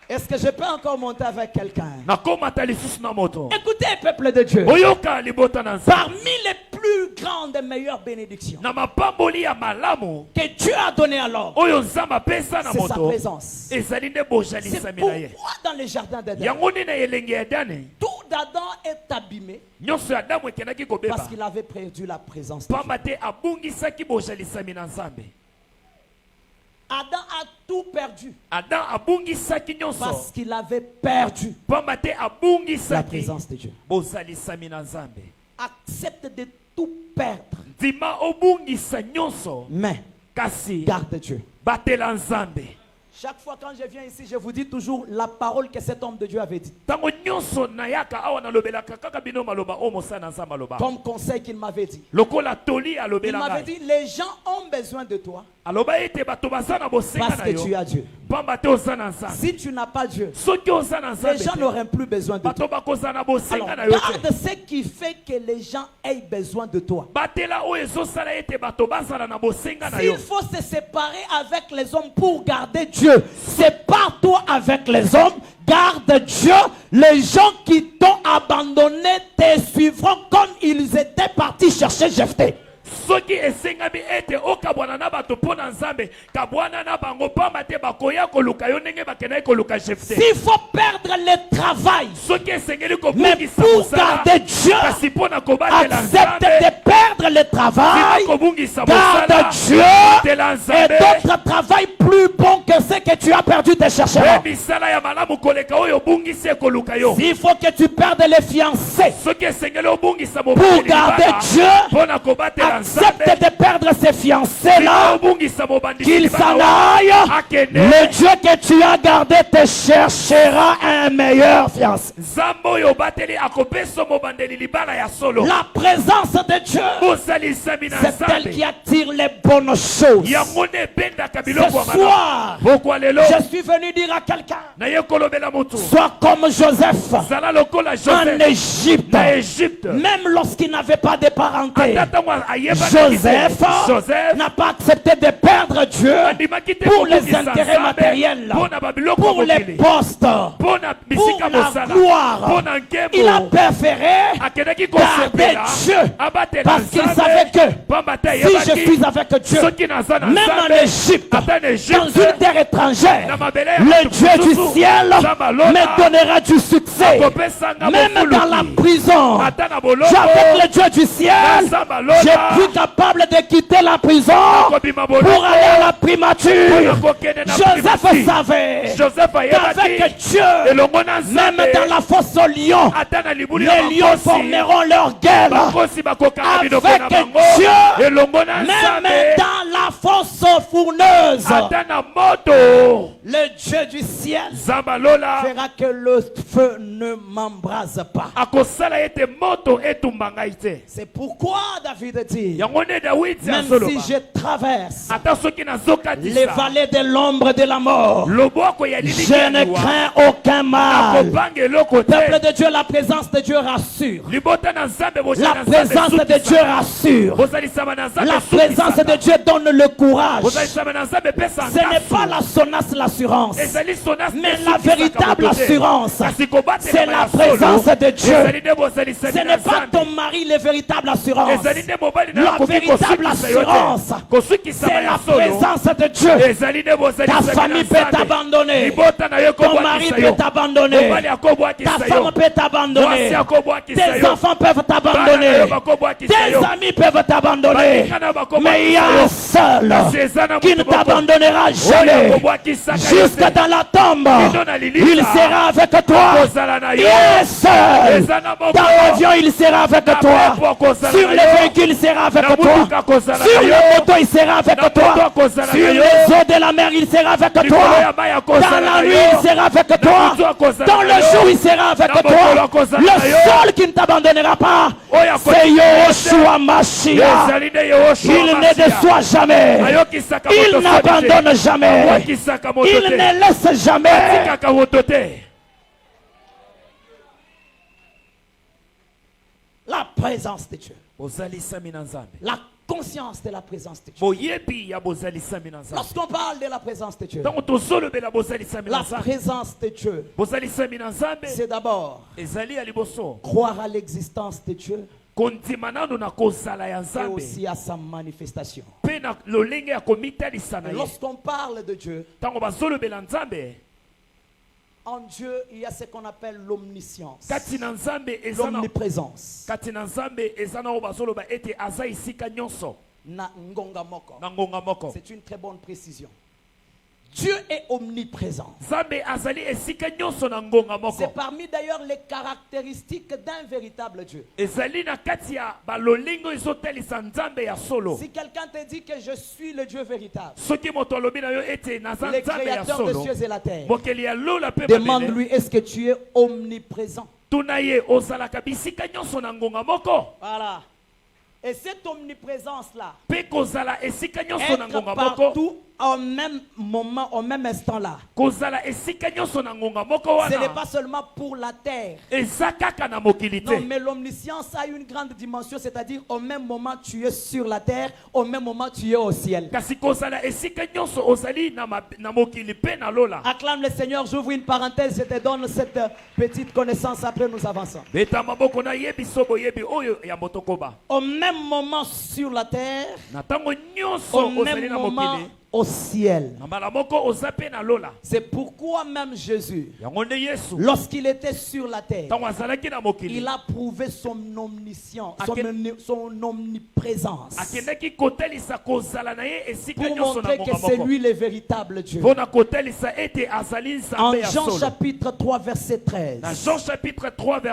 Est-ce que je peux encore monter avec quelqu'un? nakomata lisusu na moto Écoutez, peuple de Dieu. oyoka libota na nzambe Parmi les plus grandes et meilleures bénédictions na mapamboli ya malamu que Dieu a donné à l'homme, oyo nzambe apesa na c'est sa moto présence. ezali nde C'est bojalisami na ye pourquoi dans le jardin d'Éden, yango nde na elenge ya dane tout d'Adam est abîmé nyonso ya adamu ekendaki kobeba parce qu'il avait perdu la présence de Dieu. pamba te abungisaki bojalisami na nzambe Adam a tout perdu adam abungisaki nyonso parce qu'il avait perdu pamba te la abungisaki présence de Dieu. bozalisami na nzambe Accepte de tout perdre, ndima obungisa nyonso mais kasi garde Dieu. batela nzambe Chaque fois quand je viens ici, je vous dis toujours la parole que cet homme de Dieu avait dit. ntango nyonso nayaka awa nalobelaka kaka bino maloba oyo mosala na nzambe aloba Comme conseil qu'il m'avait dit. lokola toli Il alobela m'avait ngai dit, les gens ont besoin de toi aloba ete bato baza na bosenga parce na que tu yo as Dieu. pamba te oza na nzambe Si tu n'as pas Dieu, soki oza na les nzambe gens te, n'auraient plus besoin de toi. bato bakozala na Alors, bosenga na yo garde te ce qui fait que les gens aient besoin de toi. batela oyo ezosala ete bato bazala na bosenga na yo S'il faut se séparer avec les hommes pour garder Dieu, sépare-toi avec les hommes, garde Dieu. Les gens qui t'ont abandonné te suivront comme ils étaient partis chercher Jephthé. soki esengami ete okabwana na bato mpo na nzambe kabwana na bango pamba te bakoya koluka yo ndenge bakendaki koluka Jephthé S'il faut perdre le travail, soki esengeli mais kobungisa pour mosala garder Dieu, kasi mpo na kobatela accepte nzambe de perdre le travail, tika kobungisa garde mosala Dieu, batela et nzambe d'autres travail plus bon que ce que tu as perdu te cherchera. pe misala ya malamu koleka oyo obungisi ekoluka yo S'il faut que tu perdes les fiancés soki esengeli obungisa pour mobali garder libala Dieu, mpo na kobatela accepte de perdre ses fiancés-là, qu'il s'en aille. Le Dieu que tu as gardé te cherchera un meilleur fiancé. La présence de Dieu, c'est elle qui attire les bonnes choses. Ce soir, je suis venu dire à quelqu'un, sois comme Joseph en Égypte. Même lorsqu'il n'avait pas de parenté, Joseph n'a pas accepté de perdre Dieu pour les intérêts matériels, pour les postes, pour la gloire. Il a préféré garder Dieu parce qu'il savait que si je suis avec Dieu, même en Égypte, dans une terre étrangère, le Dieu du ciel me donnera du succès. Même dans la prison, avec le Dieu du ciel, je suis capable de quitter la prison pour aller à la primature. Joseph savait qu'avec Dieu, même dans la fosse aux lions, les lions formeront leur gueule. Avec Dieu, même dans la fosse fourneuse, le Dieu du ciel fera que le feu ne m'embrase pas. C'est pourquoi David dit, même si je traverse les vallées de l'ombre de la mort, je ne crains aucun mal. Peuple de Dieu, la présence de Dieu rassure. La présence de Dieu rassure. La présence de Dieu donne le courage. Ce n'est pas la sonasse, l'assurance, mais la véritable assurance, c'est la présence de Dieu. Ce n'est pas ton mari le véritable assurance. La véritable assurance, c'est la présence de Dieu. Ta famille peut t'abandonner, ton mari peut t'abandonner, ta femme peut t'abandonner, tes enfants peuvent t'abandonner, tes amis peuvent t'abandonner, mais il y a un seul qui ne t'abandonnera jamais. Jusque dans la tombe, il sera avec toi. Il est seul. Dans l'avion, il sera avec toi. Sur le véhicule, il sera avec toi. Sur le moto, il sera avec toi. Sur les eaux de la mer, il sera avec toi. Dans la nuit, il sera avec toi. Dans le jour, il sera avec toi. Le seul qui ne t'abandonnera pas, c'est Yoshua Mashiach. Il ne déçoit jamais. Il n'abandonne jamais. Il ne laisse jamais. La présence de Dieu. La conscience de la présence de Dieu. Lorsqu'on parle de la présence de Dieu, la présence de Dieu, c'est d'abord croire à l'existence de Dieu et aussi à sa manifestation. Lorsqu'on parle de Dieu, en Dieu, il y a ce qu'on appelle l'omniscience, l'omniprésence. C'est une très bonne précision. Dieu est omniprésent. C'est parmi d'ailleurs les caractéristiques d'un véritable Dieu. Si quelqu'un te dit que je suis le Dieu véritable, le créateur des cieux et la terre, demande-lui, est-ce que tu es omniprésent? Voilà. Et cette omniprésence-là, être partout au même moment, au même instant-là, ce n'est pas seulement pour la terre. Non, mais l'omniscience a une grande dimension, c'est-à-dire au même moment tu es sur la terre, au même moment tu es au ciel. Acclame le Seigneur, j'ouvre une parenthèse, je te donne cette petite connaissance, après nous avançons. Au même moment sur la terre, au même moment au ciel. C'est pourquoi même Jésus, lorsqu'il était sur la terre, il a prouvé son omniscience, son omniprésence, pour montrer que c'est lui le véritable Dieu. En Jean chapitre 3 verset 13,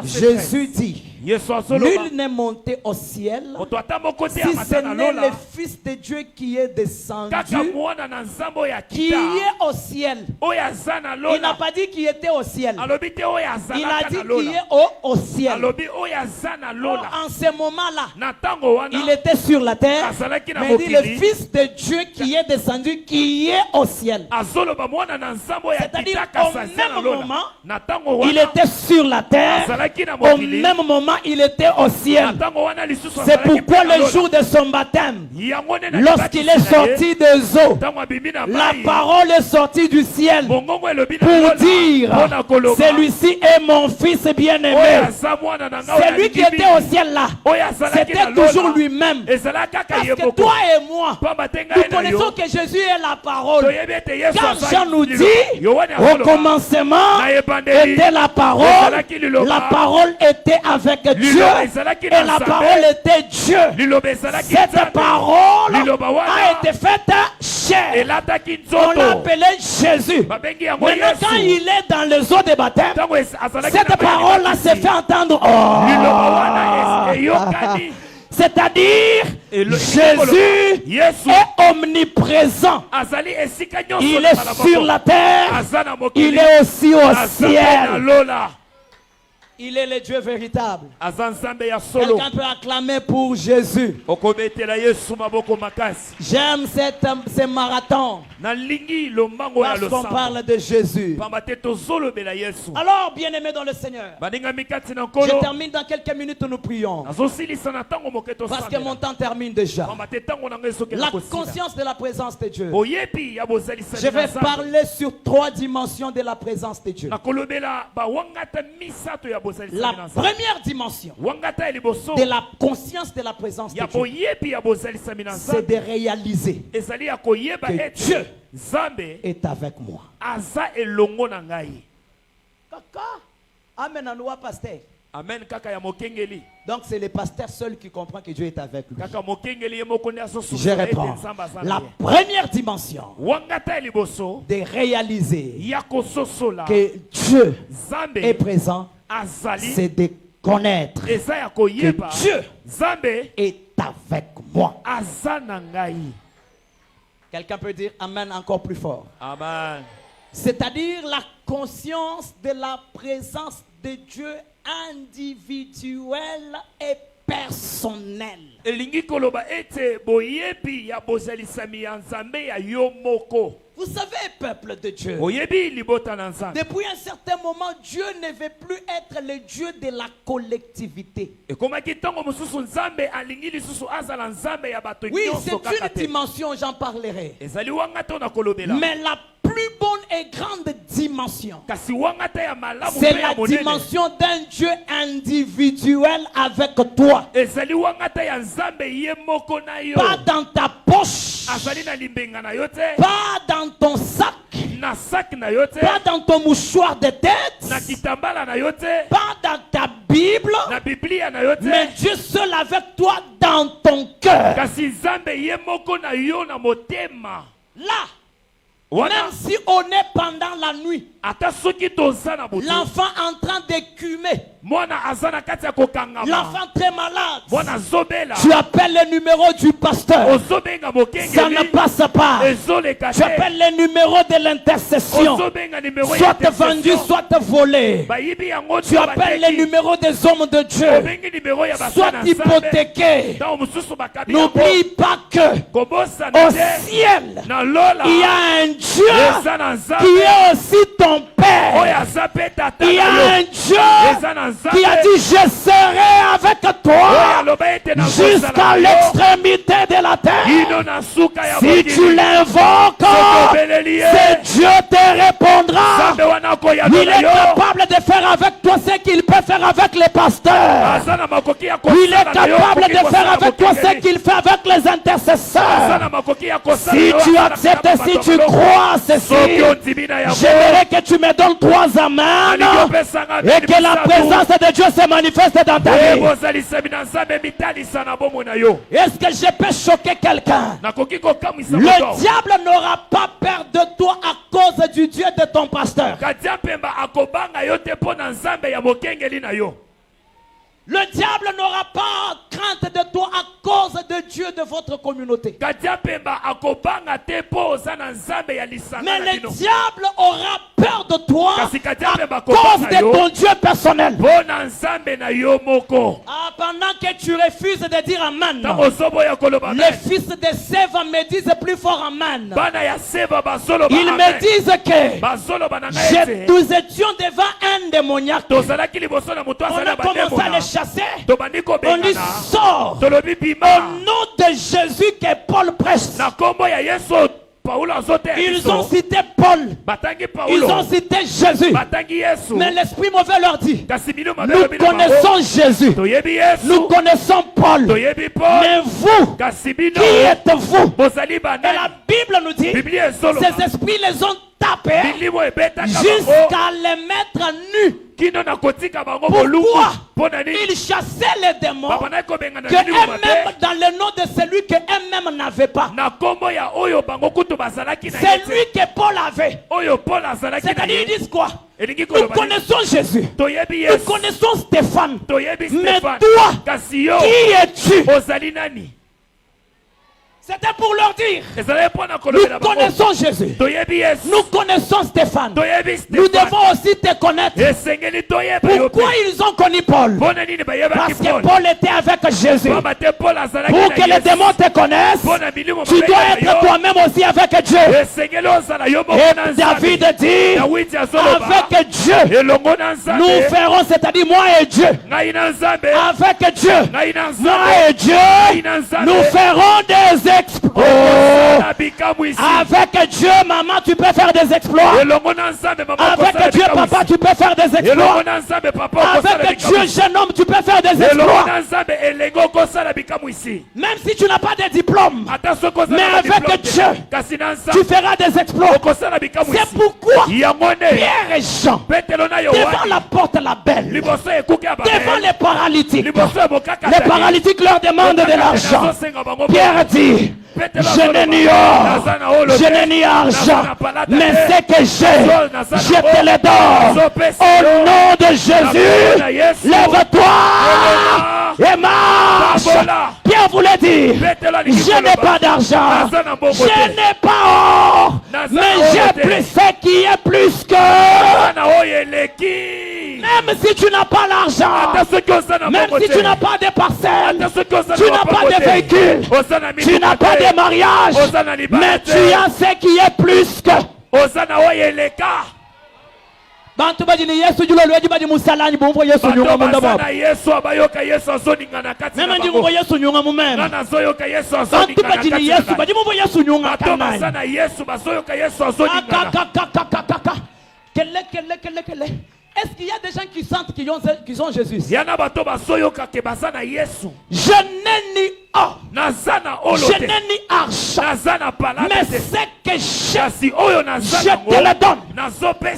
Jésus dit, yesu azoloba nul n'est monté au ciel, moto ata moko te si ya ce matana n'est le lola Fils de Dieu qui est descendu, kaka mwana na nzambe oyo qui akita est au ciel. oyo aza na Il n'a lola pas dit qu'il était au ciel. alobi te oyo Il a azalaka dit na qu'il lola est au ciel. alobi oyo aza na lola En ce moment-là, na ntango il wana était sur la terre, azalaki na mais il dit le mokili Fils de Dieu qui est descendu, qui est au ciel. azoloba mwana na nzambe oyo C'est-à-dire, akitaka au sase même na lola moment, na ntango Il wana était sur la terre, azalaki na au mokili même moment, il était au na ciel. ntango wana lisusu C'est azalaki pourquoi mpe na le lola. jour de son baptême, yango nde na lorsqu'il est libatisi na ye, sorti des eaux, ntango abimi na la mai parole est sortie du ciel mongongo elobi na pour lola dire, mpona koloba celui-ci est mon fils oyo bien-aimé. aza mwana na ngai C'est oyo lui qui alingi était au mingi. ciel là. oyo azalaki na C'était toujours lola lui-même. ezalaki kaka Parce ye que moko toi et moi, pamba te nous ngai na connaissons yo que Jésus est la parole. toyebi ete yesu Quand aza Jean nous liloba. dit, Yohane au azoloba, commencement na ebandeli était la parole, ezalaki liloba. la parole était avec Dieu, Liloba ezalaki et na la Nzambe. parole était Dieu. liloba ezalaki Cette Nzambe. parole Liloba wana a été faite chair. elataki On l'a nzoto appelé Jésus. babengi yango Maintenant, quand yesu il est dans les eaux de baptême, ntango azalaki cette na mai ya parole-là libatisi, s'est fait entendre. liloba Oh. wana eyokani C'est-à-dire, Jésus yesu est omniprésent. azali esika nyonso Il na est balabala. sur la terre, aza na mokili il est aussi au aza mpe na ciel. lola Il est le Dieu véritable. aza nzambe ya solo Quelqu'un peut acclamer pour Jésus. okobetela yesu maboko makasi J'aime ce marathon nalingi lombango ya parce qu'on losambo parle de Jésus. pamba te tozolobela yesu Alors, bien-aimés dans le Seigneur, baningami kati na je nkolo termine dans quelques minutes, nous prions. nazosilisa na ntango moke Parce que mon tosambela temps termine déjà. pamba te ntango na ngai soki La nakosila conscience de la présence de Dieu. boyebi ya bozalisami Je na vais nzambe parler sur 3 dimensions de la présence de Dieu. nakolobela bawangata misato ya bozalisami La na nzambe première dimension wangata ya liboso de la conscience de la présence de ya Dieu, boyebi ya bozalisami na c'est nzambe de réaliser ezali ya koyeba que ete Dieu nzambe est avec moi. aza elongo na ngai Kaka, amen à nous, pasteur. amen kaka ya mokengeli Donc c'est le pasteur seul qui comprend que Dieu est avec lui. kaka mokengeli ye moko nde Je azosusa ete reprends. nzambe aza na La ye première dimension wangata ya liboso de réaliser ya kososola que Dieu est nzambe présent, azali c'est de connaître eza ya que koyeba Dieu nzambe est avec moi. aza na ngai Quelqu'un peut dire Amen encore plus fort. amen C'est-à-dire la conscience de la présence de Dieu individuelle et personnelle. elingi koloba ete boyebi ya bozalisami ya nzambe ya yo moko Vous savez, peuple de Dieu, oyebi libota na nzambe depuis un certain moment, Dieu ne veut plus être le Dieu de la collectivité. ekomaki ntango mosusu nzambe alingi lisusu azala nzambe ya bato Oui, nyonso c'est kaka une te dimension, j'en parlerai. ezali wangata na kolobela Mais la plus bonne et grande dimension, kasi wangata ya malamu c'est mpe ya la monene dimension d'un Dieu individuel avec toi. ezali wangata ya nzambe ye moko na yo Pas dans ta poche, azali na limbenga na yo te pas dans ton sac, na sak na yo te pas dans ton mouchoir de na tête, kitambala na yo te pas dans ta Bible, na biblia na yo te mais Dieu seul avec toi dans ton cœur. kasi nzambe ye moko na yo na motema Là, wana même si on est pendant la nuit, ata soki toza na butu l'enfant en train d'écumer, mwana aza na kati ya kokangama l'enfant très malade, mwana azobela tu appelles le numéro du pasteur, ozobenga ça ne mokengeli passe pas. ezoleka Tu te appelles le numéro de l'intercession, ozobenga nimero ya soit vendu, intercession. soit volé. bayibi yango Tu appelles le numéro des hommes de Dieu, obengi nimero ya soit basana nzambe hypothéqué. ntango mosusu bakabi yango N'oublie pas que kobosana au te ciel, na lola il y a un Dieu eza na qui nzambe est aussi ton oyo Père. aza mpe tata Il y a na un yo Dieu eza na qui a nzambe dit je serai avec oyo toi aloba ete jusqu'à nakozala yo l'extrémité de la terre. ino na suka ya Si tu mokili l'invoques, obeleli ye c'est Dieu te répondra. nzambe wana Il akoyanola est yo capable de faire avec toi ce qu'il peut faire avec les pasteurs. aza na makoki ya Il est kosala na yo capable akoki de faire kosala avec toi ce mokengeli. qu'il fait avec les aza intercesseurs. na makoki ya kosala Si yo tu asalaka acceptes, na si bato tu maloko. crois soki ceci, ondimi na yango j'aimerais que tu me donnes 3 amens alingi opesanga et que la présence de Dieu se manifeste dans ta vie. bozalisami na nzambe mitalisa na bomoi na yo Est-ce que je peux choquer quelqu'un? nakoki kokamwisa Le moto diable n'aura pas peur de toi à cause du Dieu de ton pasteur. katia mpemba akobanga yo te mpo na nzambe ya mokengeli na yo Le diable n'aura pas crainte de toi à cause de Dieu de votre communauté. Mais le diable aura peur de toi à cause de ton Dieu personnel. Ah, pendant que tu refuses de dire Amen, les fils de Séva me disent plus fort Amen. Ils me disent que nous étions devant un démoniaque. On a commencé à les chasser. On dit sort au nom de Jésus que Paul prêche. Ils ont cité Paul. Ils ont cité Jésus. Mais l'esprit mauvais leur dit, nous connaissons Jésus. Nous connaissons Paul. Mais vous, qui êtes-vous? Et la Bible nous dit, ces esprits les ont tapés jusqu'à les mettre nus. Pourquoi? Ils chassaient les démons que eux-mêmes, dans le nom de celui que eux-mêmes n'avaient pas. C'est lui que Paul avait. C'est-à-dire, ils disent quoi? Nous connaissons Jésus. Nous connaissons Stéphane. Mais toi, qui es-tu? C'était pour leur dire, nous connaissons Jésus, nous connaissons Stéphane, nous devons aussi te connaître. Pourquoi ils ont connu Paul? Parce que Paul était avec Jésus. Pour que les démons te connaissent, tu dois être toi-même aussi avec Dieu. Et David dit, avec Dieu, nous ferons, c'est-à-dire moi et Dieu. Avec Dieu, moi et Dieu, nous ferons des exploits. Avec Dieu, maman, tu peux faire des exploits. Avec Dieu, papa, tu peux faire des exploits. Avec Dieu, jeune homme, tu peux faire des exploits. Même si tu n'as pas de diplôme, mais avec Dieu, tu feras des exploits. C'est pourquoi Pierre et Jean, devant la porte la belle, devant les paralytiques leur demandent de l'argent. Pierre dit, je n'ai ni or, je n'ai ni argent, mais ce que j'ai, je te le donne. Au nom de Jésus, lève-toi et marche. Pierre voulait dire, je n'ai pas d'argent, je n'ai pas or, mais j'ai plus ce qui est plus que. Même si tu n'as pas l'argent, même si tu n'as pas de parcelles, tu n'as pas de véhicule, tu n'as pas de mariage, mais tu as ce qui est plus que. Bantu bajini Yesu julo lweji baji musalani bumvo Yesu nyunga munda babo. Mema ndi mumvo Yesu nyunga mumema. Bantu bajini Yesu baji mumvo Yesu nyunga kanani. Kele. Est-ce qu'il y a des gens qui sentent qu'ils ont Jésus? Je n'ai ni or, je n'ai ni argent, mais c'est que je te le donne.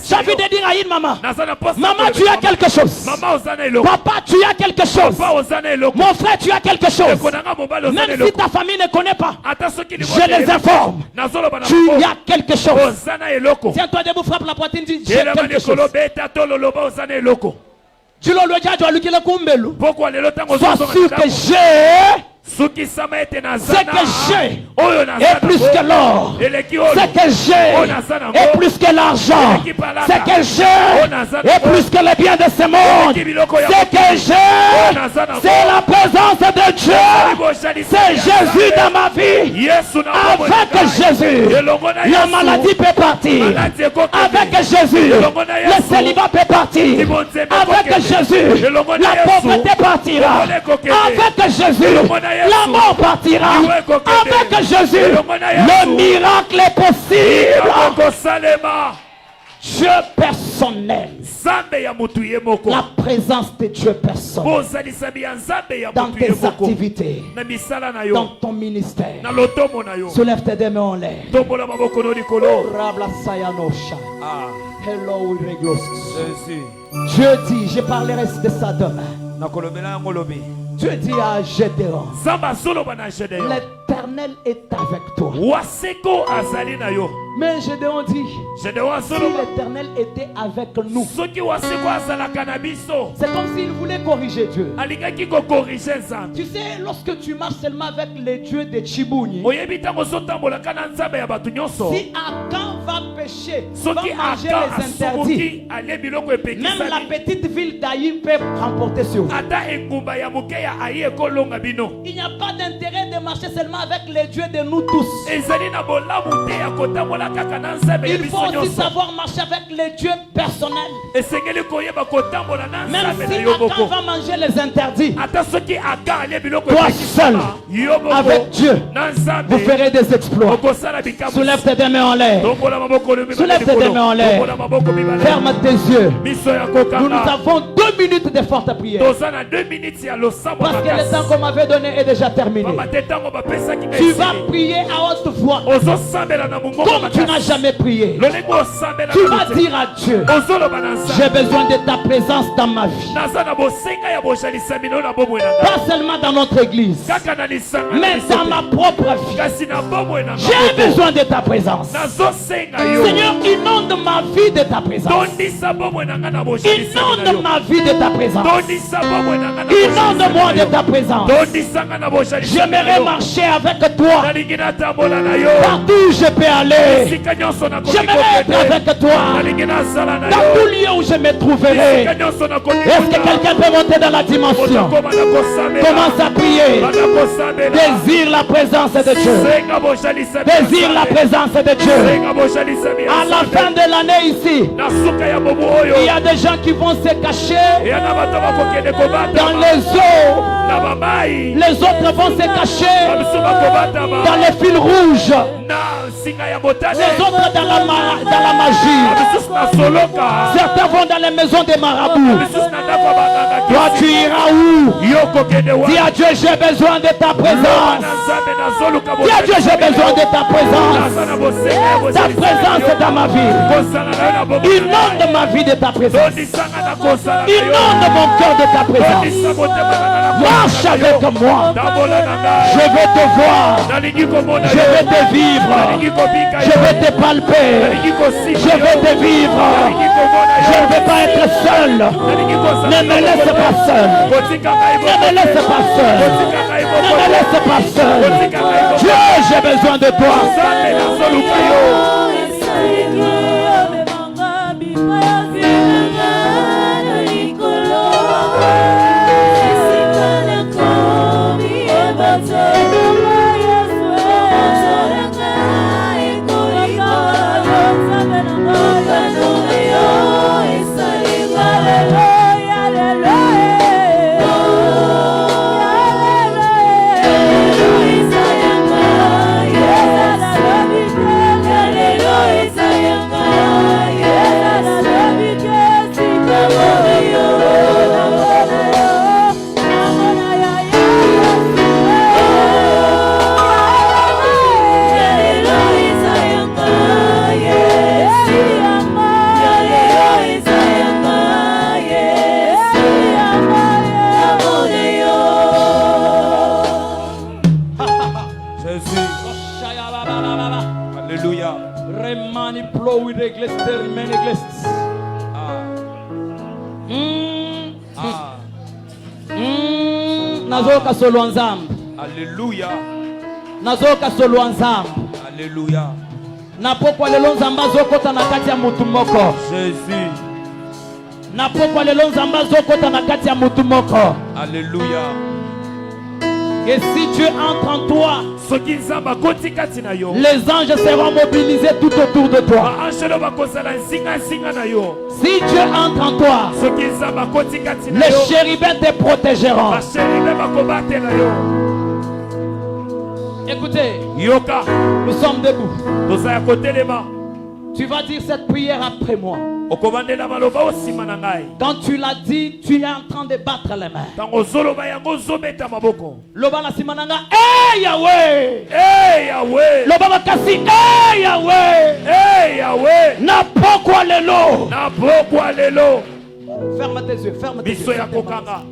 J'ai envie de dire à une maman, maman, tu as quelque chose. Papa, tu as quelque chose. Mon frère, tu as quelque chose. Même si ta famille ne connaît pas, je les informe. Tu as quelque chose. Tiens-toi debout, frappe la poitrine, dis, j'ai quelque chose. Sois sûr que j'ai ce que j'ai est plus que l'or. Ce que j'ai est plus que l'argent. Ce que j'ai est plus que les biens de ce monde. Ce que j'ai, c'est la présence de Dieu. C'est Jésus dans ma vie. Avec Jésus, la maladie peut partir. Avec Jésus, le célibat peut partir. Avec Jésus, la pauvreté partira. Avec Jésus, la mort partira. Avec Jésus, le miracle est possible. Dieu personnel. La présence de Dieu personnel. Dans tes activités. Dans ton ministère. Soulève tes deux mains en l'air. Hello, Dieu dit, je parlerai de ça demain. Dieu dit à Gédéon, Zamba azoloba na Gédéon. l'Éternel est avec toi. Waseko azali na yo. Mais Gédéon dit, Gédéon si azoloba. l'Éternel était avec nous, Soki waseko azalaka na biso. c'est comme s'il voulait corriger Dieu. Alingaki ko corriger Nzambe. Tu sais, lorsque tu marches seulement avec les dieux de Tchibouni, Oyebi tango zotambolaka na Nzambe ya bato nyonso. si Akan va pécher, va Soki manger aka les interdits, asubuki ale biloko même epekisami. la petite ville d'Aïm peut remporter sur vous. Ata engumba ya moke ya ayi ekolonga bino. Il n'y a pas d'intérêt de marcher seulement avec les dieux de nous tous. Ezali na bolamu te ya kotambola kaka na Nzambe ya Il biso faut aussi nyonso. savoir marcher avec les dieux personnels. Esengeli koyeba kotambola na Même Nzambe na si yo Akan moko. va manger les interdits, Ata soki aka ale biloko toi epekisama, seul, yo moko avec Dieu, na Nzambe vous ferez des exploits. okosala bikambo. Soulève tes deux mains en l'air. Tombola maboko lobima Soulève tes deux mains en l'air. Tombola maboko mibale. Ferme tes yeux. Miso ya Nous kokanga. avons 2 minutes de forte prière. Toza na 2 minutes ya losambo Parce que le makasi. temps qu'on m'avait donné est déjà terminé. Pamba te tango bapesaki ngai Tu vas esili. prier à haute voix. Ozosambela na mongongo Comme tu n'as makasi. jamais prié. Lolenge osambela Tu na vas motema. dire à Dieu, Ozoloba na j'ai Nzambe. besoin de ta présence dans ma vie. Naza na bosenga ya bozalisami na bomoi na ngai. Pas seulement dans notre église, Kaka na lisanga na mais biso dans te. ma propre vie. Kasi na bomoi na J'ai ngai. besoin de ta présence. Nazosenga yo. Seigneur, inonde ma vie de ta présence. Tondisa bomoi na ngai na bozalisami na Inonde yo. ma vie de ta présence. Tondisa bomoi na ngai na Inonde-moi de ta présence. Tondisa ngai na bozalisami na J'aimerais yo. marcher avec toi. Nalingi natambola na yo. Partout où je peux aller. Esika nyonso nakoki J'aimerais être kokende. avec toi. Nalingi nazala na Dans yo. tout lieu où je me trouverai. Esika nyonso nakoki Est-ce que kota. quelqu'un peut monter dans la dimension? Okokoma na kosambela. Commence à prier. Bana kosambela. Désire la présence de Dieu. Senga bozalisami ya Désire la Nzambe. présence de Dieu. Senga bozalisami ya À la Nzambe. fin de l'année ici, Na suka ya bobu oyo. il y a des gens qui vont se cacher Eya na bato bakokende kobatama. dans les eaux. Na bamai. Les autres vont se cacher Babiso bakobatama. dans les fils rouges. Na singa ya motane. Les autres dans la magie. Babisusu na soloka. Certains vont dans les maisons des marabouts. Babisusu na ndako ya banganga Toi, kisi. tu iras où? Yo kokende wa. Dis à Dieu, j'ai besoin de ta présence. Na Nzambe nazoluka Dis à Dieu, j'ai besoin de ta présence. Naza na bosenga ya Ta bozalisami présence yo. dans ma vie. Kosala na yo na bobu. Inonde ma vie de ta présence. Tondisanga na kosala na yo. Inonde mon cœur de ta présence. Tondisa motema na nga na Marche kosala na yo. avec moi. Tambola na ngai. Je vais te voir. Nalingi komona Je yo. vais te vivre. Nalingi kobika Je yo. vais te palper. Nalingi kosika Je yo. vais te vivre. Nalingi komona yo. Je ne vais pas être seul. Nalingi kosala Ne me na laisse yo. pas seul. Kotika ngai Ne me bokote. laisse pas seul. Kotika ngai Ne me bokote. laisse pas seul. Kotika ngai bokote. Dieu, j'ai besoin de toi. Nzambe nazoluka yo. Jésus. Alléluia. Remani flow with iglesia, remain iglesia. Nazoka solo nzambe. Alléluia. Nazoka solo nzambe. Alléluia. Na pokwa lelo nzambe azokota na kati ya mutu moko. Jésus. Na pokwa lelo nzambe azokota na kati ya mutu moko. Alléluia. Et si Dieu entre en toi, Soki nzamba koti kati na yo. les anges seront mobilisés tout autour de toi. Angelo bakozala nzinga na yo. Si Dieu entre en toi, Soki nzamba koti kati na les yo. chérubins te protégeront. Basheribe bakobatela yo. Écoutez, Yoka. nous sommes debout. Toza ya kotelema. Tu vas dire cette prière après moi. Okobandela maloba osima na ngai. Quand tu l'as dit, tu es en train de battre les mains. Tango zoloba yango zobeta maboko. Loba na simananga, hey Yahweh! Hey Yahweh. Loba makasi, hey Yahweh! Hey Yahweh. Na pokwa lelo. Na bokwa lelo. Ferme tes yeux, ferme tes Biso yeux. ya kokanga.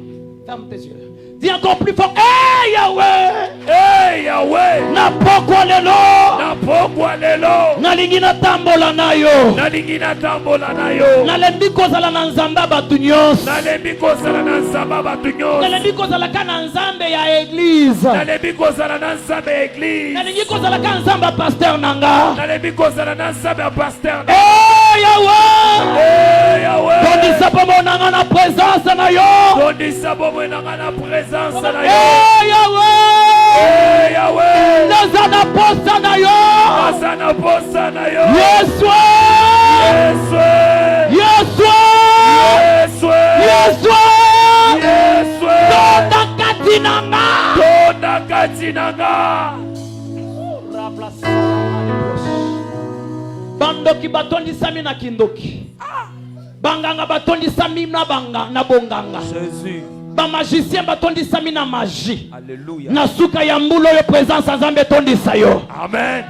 Ferme tes yeux. Dis encore plus fort. Hey Yahweh. Hey Yahweh. Na pokwa lelo. Na pokwa lelo. Nalingi na tambola na yo. Nalingi na tambola na yo. Nalembi kozala na nzamba batu nyonso. Nalembi kozala na nzamba batu nyonso. Nalembi kozala ka na nzambe ya église. Nalembi kozala na nzambe ya église. Nalingi kozala ka nzamba pasteur nanga. Nalembi kozala na nzambe ya pasteur nanga. Hey Yahweh. Hey Yahweh. Tondisa bomo nanga na présence na yo. Tondisa bomo nanga na présence na yo. Hey Yahweh. Hey Yahweh. Naza na posa na yo. Naza na posa na yo. Yeswe. Yeswe. Yeswe. Yeswe. Yeswe. Yeswe. Tonda kati nanga. Tonda kati nanga. Bandoki batondisami na kindoki. Banganga batondisami na banga na bonganga. Jésus. Ba magicien batondisami na magie. Alléluia. Na suka ya mbulo yo présence nzambe tondisa yo. Amen.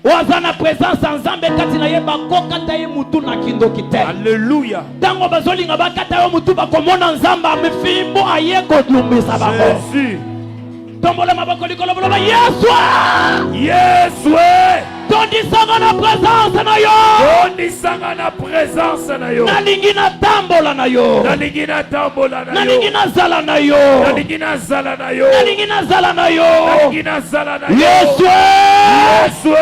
Waza na présence nzambe kati na ye bakoka ta ye mutu na kindoki te. Alléluia. Tango bazolinga bakata yo mutu bakomona nzamba mfimbo aye kodlumbisa bango. Jésus. Tombola maboko likolo boloba Yesu. Yesu. Tondisanga na présence na yo. Tondisanga na présence na yo. Nalingi na tambola na yo. Nalingi na tambola na yo. Nalingi na zala na yo. Nalingi na zala na yo. Nalingi na zala na yo. Nalingi na zala na yo. Yesu. Yesu.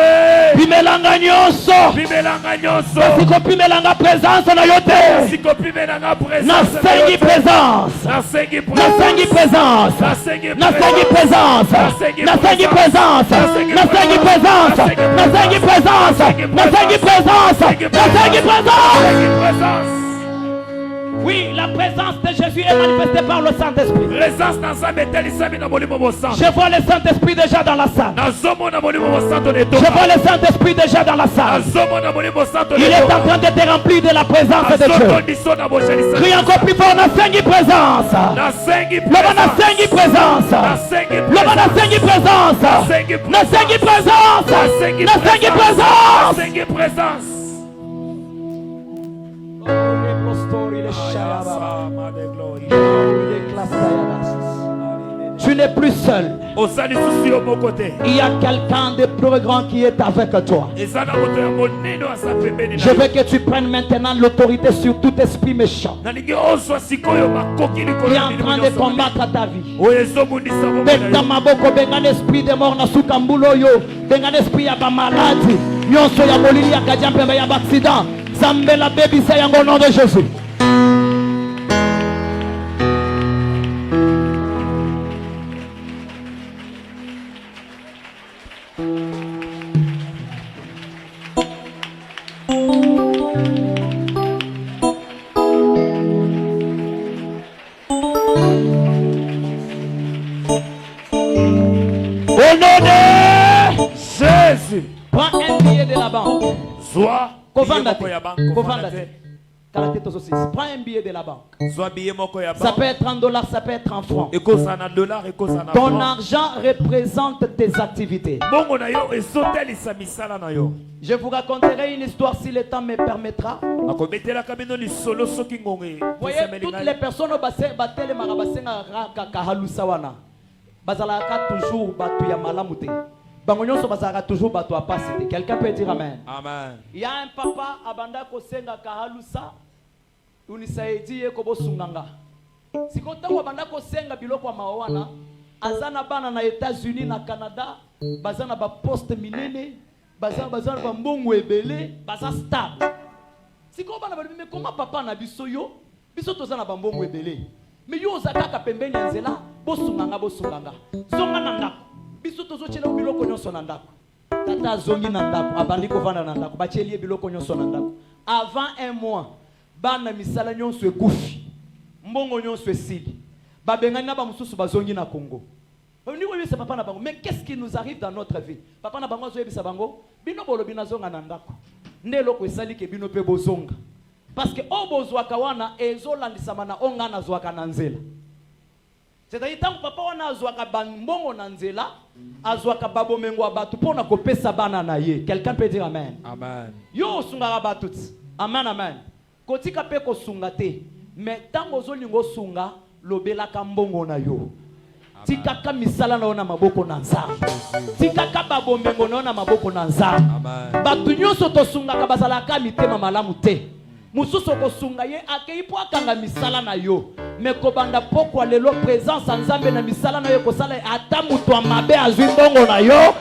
Pimelanga nyonso. Pimelanga nyonso. Siko pimelanga présence na yo te. Siko pimelanga présence Na sengi présence. Na sengi Na sengi présence. Na sengi Na sengi présence. Na sengi présence. Na sengi présence. Na sengi présence. Na sengi présence. Na sengi présence. Oui, la présence de Jésus est manifestée par le Saint-Esprit. Présence dans sa métallisami na molimo mo sang. Je vois le Saint-Esprit déjà dans la salle. Na zomo na molimo mo sang to Je vois le Saint-Esprit déjà dans la salle. zomo na molimo sang to Il est en train de te remplir de la présence de Dieu. Crie encore plus fort, na sengi présence. Na sengi Loba na sengi présence. Na sengi Loba na sengi présence. Na sengi présence. Na sengi présence. Na sengi présence. Tu n'es plus seul. Il y a quelqu'un de plus grand qui est avec toi. Je veux que tu prennes maintenant l'autorité sur tout esprit méchant qui est en train de combattre ta vie. Beta maboko benga esprit de mort na suka mbulo yo. Benga esprit ya ba maladie. Nyonso ya molili ya kadiampe ya accident. Zambela baby say au nom de Jésus. Au nom de Jésus. Prends un billet de la banque. Soit Kovanda billet moko ya banque, te. kovanda Kovanda te. te. Karaté tozo six. Prends un billet de la banque. Soit billet moko ya Ça banque. peut être en dollars, ça peut être en francs. Ekosana dollar, ekosana Ton franc. argent représente tes activités. Bongo na yo esotelisa misala na yo. Je vous raconterai une histoire si le temps me permettra. Akobetelaka bino lisolo soki ngonge. Vous voyez, toutes les personnes au bassin battent les marabasenga kahalusa wana. Bazalaka toujours batu ya malamute. Bangonyonso bazalaka toujours batu a passer. Quelqu'un peut dire amen. Amen. Il y a un papa abanda kosenga kahalusa. Unisaidie kobosunganga. Sikotango abanda kosenga biloko mawana. Azana bana na États-Unis na Canada. Bazana ba poste minene. Bazana ba mbongo ebele. Baza stable. Siko bana balimi mais comment papa na biso yo? Biso tozana ba mbongo ebele. Mais yo ozakaka pembeni ya nzela. Bosunganga bosunganga. Zonga na ndako. Biso tozochela biloko nyonso na ndako. Tata zongi na ndako. Abandi kovanda na ndako. Bachelie biloko nyonso na ndako. Avant un mois. Bana misala nyonso ekufi. Mbongo nyonso esili. Babengani na ba mususu bazongi na Congo. Papa na bango. Mais qu'est-ce qui nous arrive dans notre vie? Papa na bango zoyebisa bango. Bino bolobi na zonga na ndako. Nde loko esali ke bino pe bozonga. Parce que obozwaka wana ezolandisama na onga na zwaka na nzela. C'est-à-dire tant papa wana azwaka mbongo na nzela, azwaka babomengo ya batu pona kopesa bana na ye. Quelqu'un peut dire amen. Amen. Yo sunga batu. Amen amen. Kotika pe ko sunga te. Mais tango zolingo sunga lobelaka mbongo na yo. tikaka misala na yo na maboko na Nzambe, tikaka babombengo na yo na maboko na Nzambe. Bato nyonso tosungaka bazalaka mitema malamu te. Mususu kosunga ye akei po akanga misala na yo, me kobanda pokwa lelo présence ya Nzambe na misala na yo kosala ata mutu ya mabe azwi mbongo na yo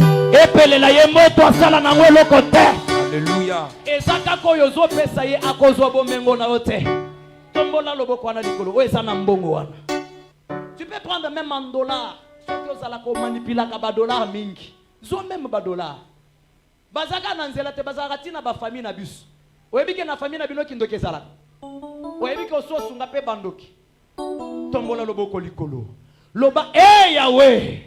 epelela ye moto asala nango eloko te. Alléluia. Ezaka ko yo zopesa ye akozwa bomengo na yo te. Tombola loboko wana likolo oyo eza na mbongo wana. Tu peux prendre même en dollars. Soki ozala ko manipulaka ba dollars mingi, zo même ba dollars. Bazaka na nzela te bazaka tina ba famille na biso. Oyebike na famille na bino kindoki ezalaka. Oyebike ososunga pe bandoki. Tombola loboko likolo. Loba Yahweh.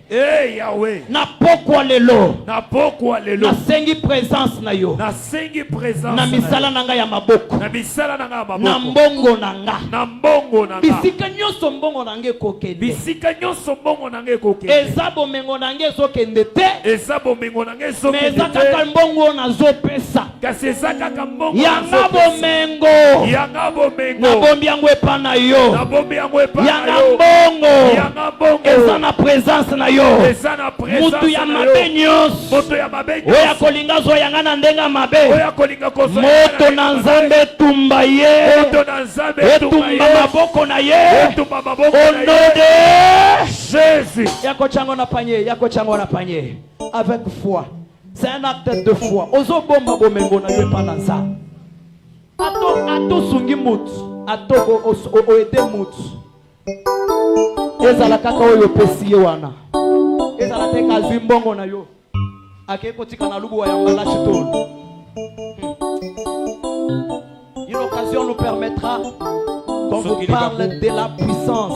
Yahweh. Na pokwa lelo. Na pokwa lelo. Na sengi présence na yo. Na sengi présence. Na misala nanga ya maboko. Na misala nanga ya maboko. Na mbongo nanga. Na mbongo nanga. Bisika nyonso mbongo nange kokende. Bisika nyonso mbongo nange kokende. Eza bomengo nange ezokende te. Eza bomengo nange ezokende te. Mais eza kaka mbongo nazopesa. Kasi eza kaka mbongo yanga bomengo. Yanga bomengo. Na bombi yango epa na yo. Na bombi yango epa na yo. Yanga mbongo. Yanga bongo. Eza na présence na yo. Eza na présence mutu ya mabe nyonso. Moto ya mabe nyonso. Oya kolinga zo yanga na ndenga mabe. Oya kolinga kozo. Moto na Nzambe tumba ye. Moto na Nzambe tumba ye. Tumba maboko na ye. Tumba maboko na ye. Au nom de Jésus. Yako chango na panier, yako chango na panier. Avec foi. C'est un acte de foi. Ozo bomba bomengo na yo pa na Nzambe. Ato sungi mutu. Ato oede mutu. Ezala kaka oyo pesi ye wana. Ezala te kazwi mbongo na yo. Ake kotika na lubu wa yambala chitolo. Une occasion nous permettra qu'on vous parle de la puissance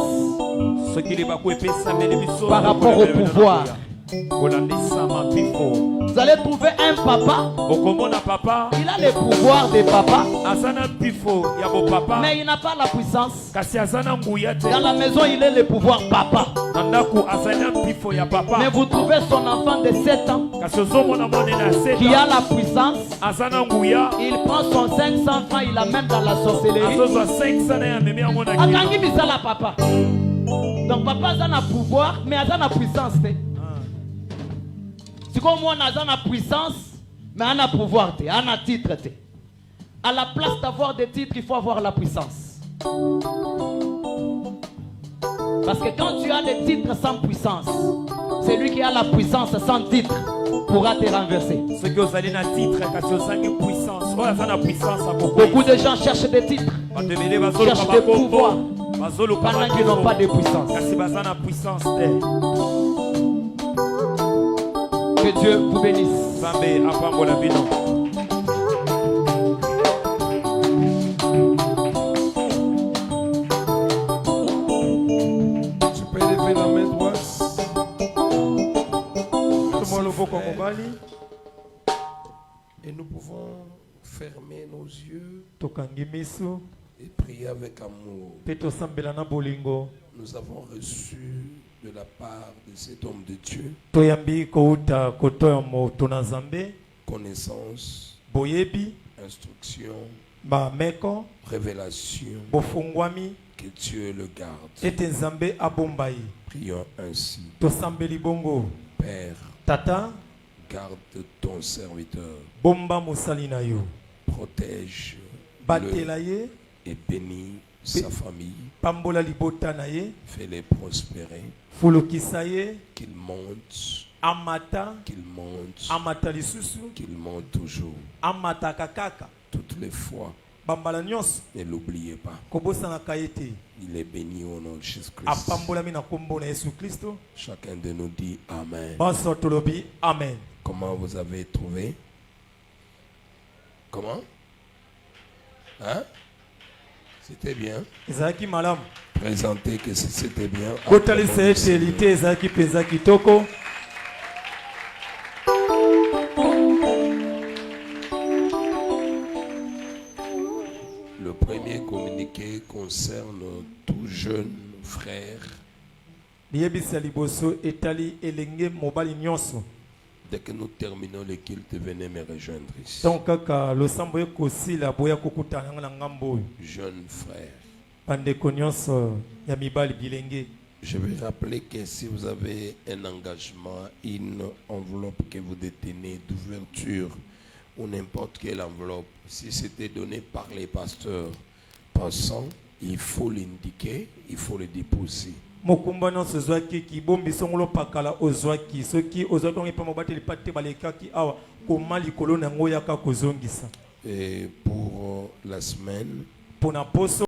par rapport au pouvoir. Vous allez trouver un papa. Il a le pouvoir des papas. Mais il n'a pas la puissance. Dans la maison, il est le pouvoir papa. Mais vous trouvez son enfant de 7 ans qui a la puissance. Il prend son 500 francs, il l'amène dans la sorcellerie. Papa. Donc papa a un pouvoir, mais il a la puissance. C'est comme moi, on a la puissance, mais on a pouvoir, on a titre. À la place d'avoir des titres, il faut avoir la puissance. Parce que quand tu as des titres sans puissance, c'est lui qui a la puissance sans titre pourra te renverser. Beaucoup de gens cherchent des titres, cherchent des pouvoirs, pendant qu'ils n'ont pas de puissance. Que Dieu vous bénisse. Tu peux lever la main droite. Et nous pouvons fermer nos yeux et prier avec amour. Nous avons reçu de la part de cet homme de Dieu connaissance, instruction, révélation, que Dieu le garde. Prions ainsi. Père, Tata, garde ton serviteur, protège et bénis sa famille, fais-les prospérer, qu'il monte, qu'il monte toujours, toutes les fois. Ne l'oubliez pas. Il est béni au nom de Jésus-Christ. Chacun de nous dit Amen. Amen. Comment vous avez trouvé? Comment? Hein? C'était bien. Présentez que c'était bien. Le premier communiqué concerne tout jeune frère. Dès que nous terminons le culte, venez me rejoindre ici. Jeune frère. Je vais rappeler que si vous avez un engagement, une enveloppe que vous détenez d'ouverture ou n'importe quelle enveloppe, si c'était donné par les pasteurs passants, il faut l'indiquer, il faut le déposer. Mokumbano sezwaki ki bombi songolo pakala ozwaki soki ozwaki on epa mobate lipate balekaki awa koma likolo nango yaka kozongisa. Et pour la semaine, pour na poso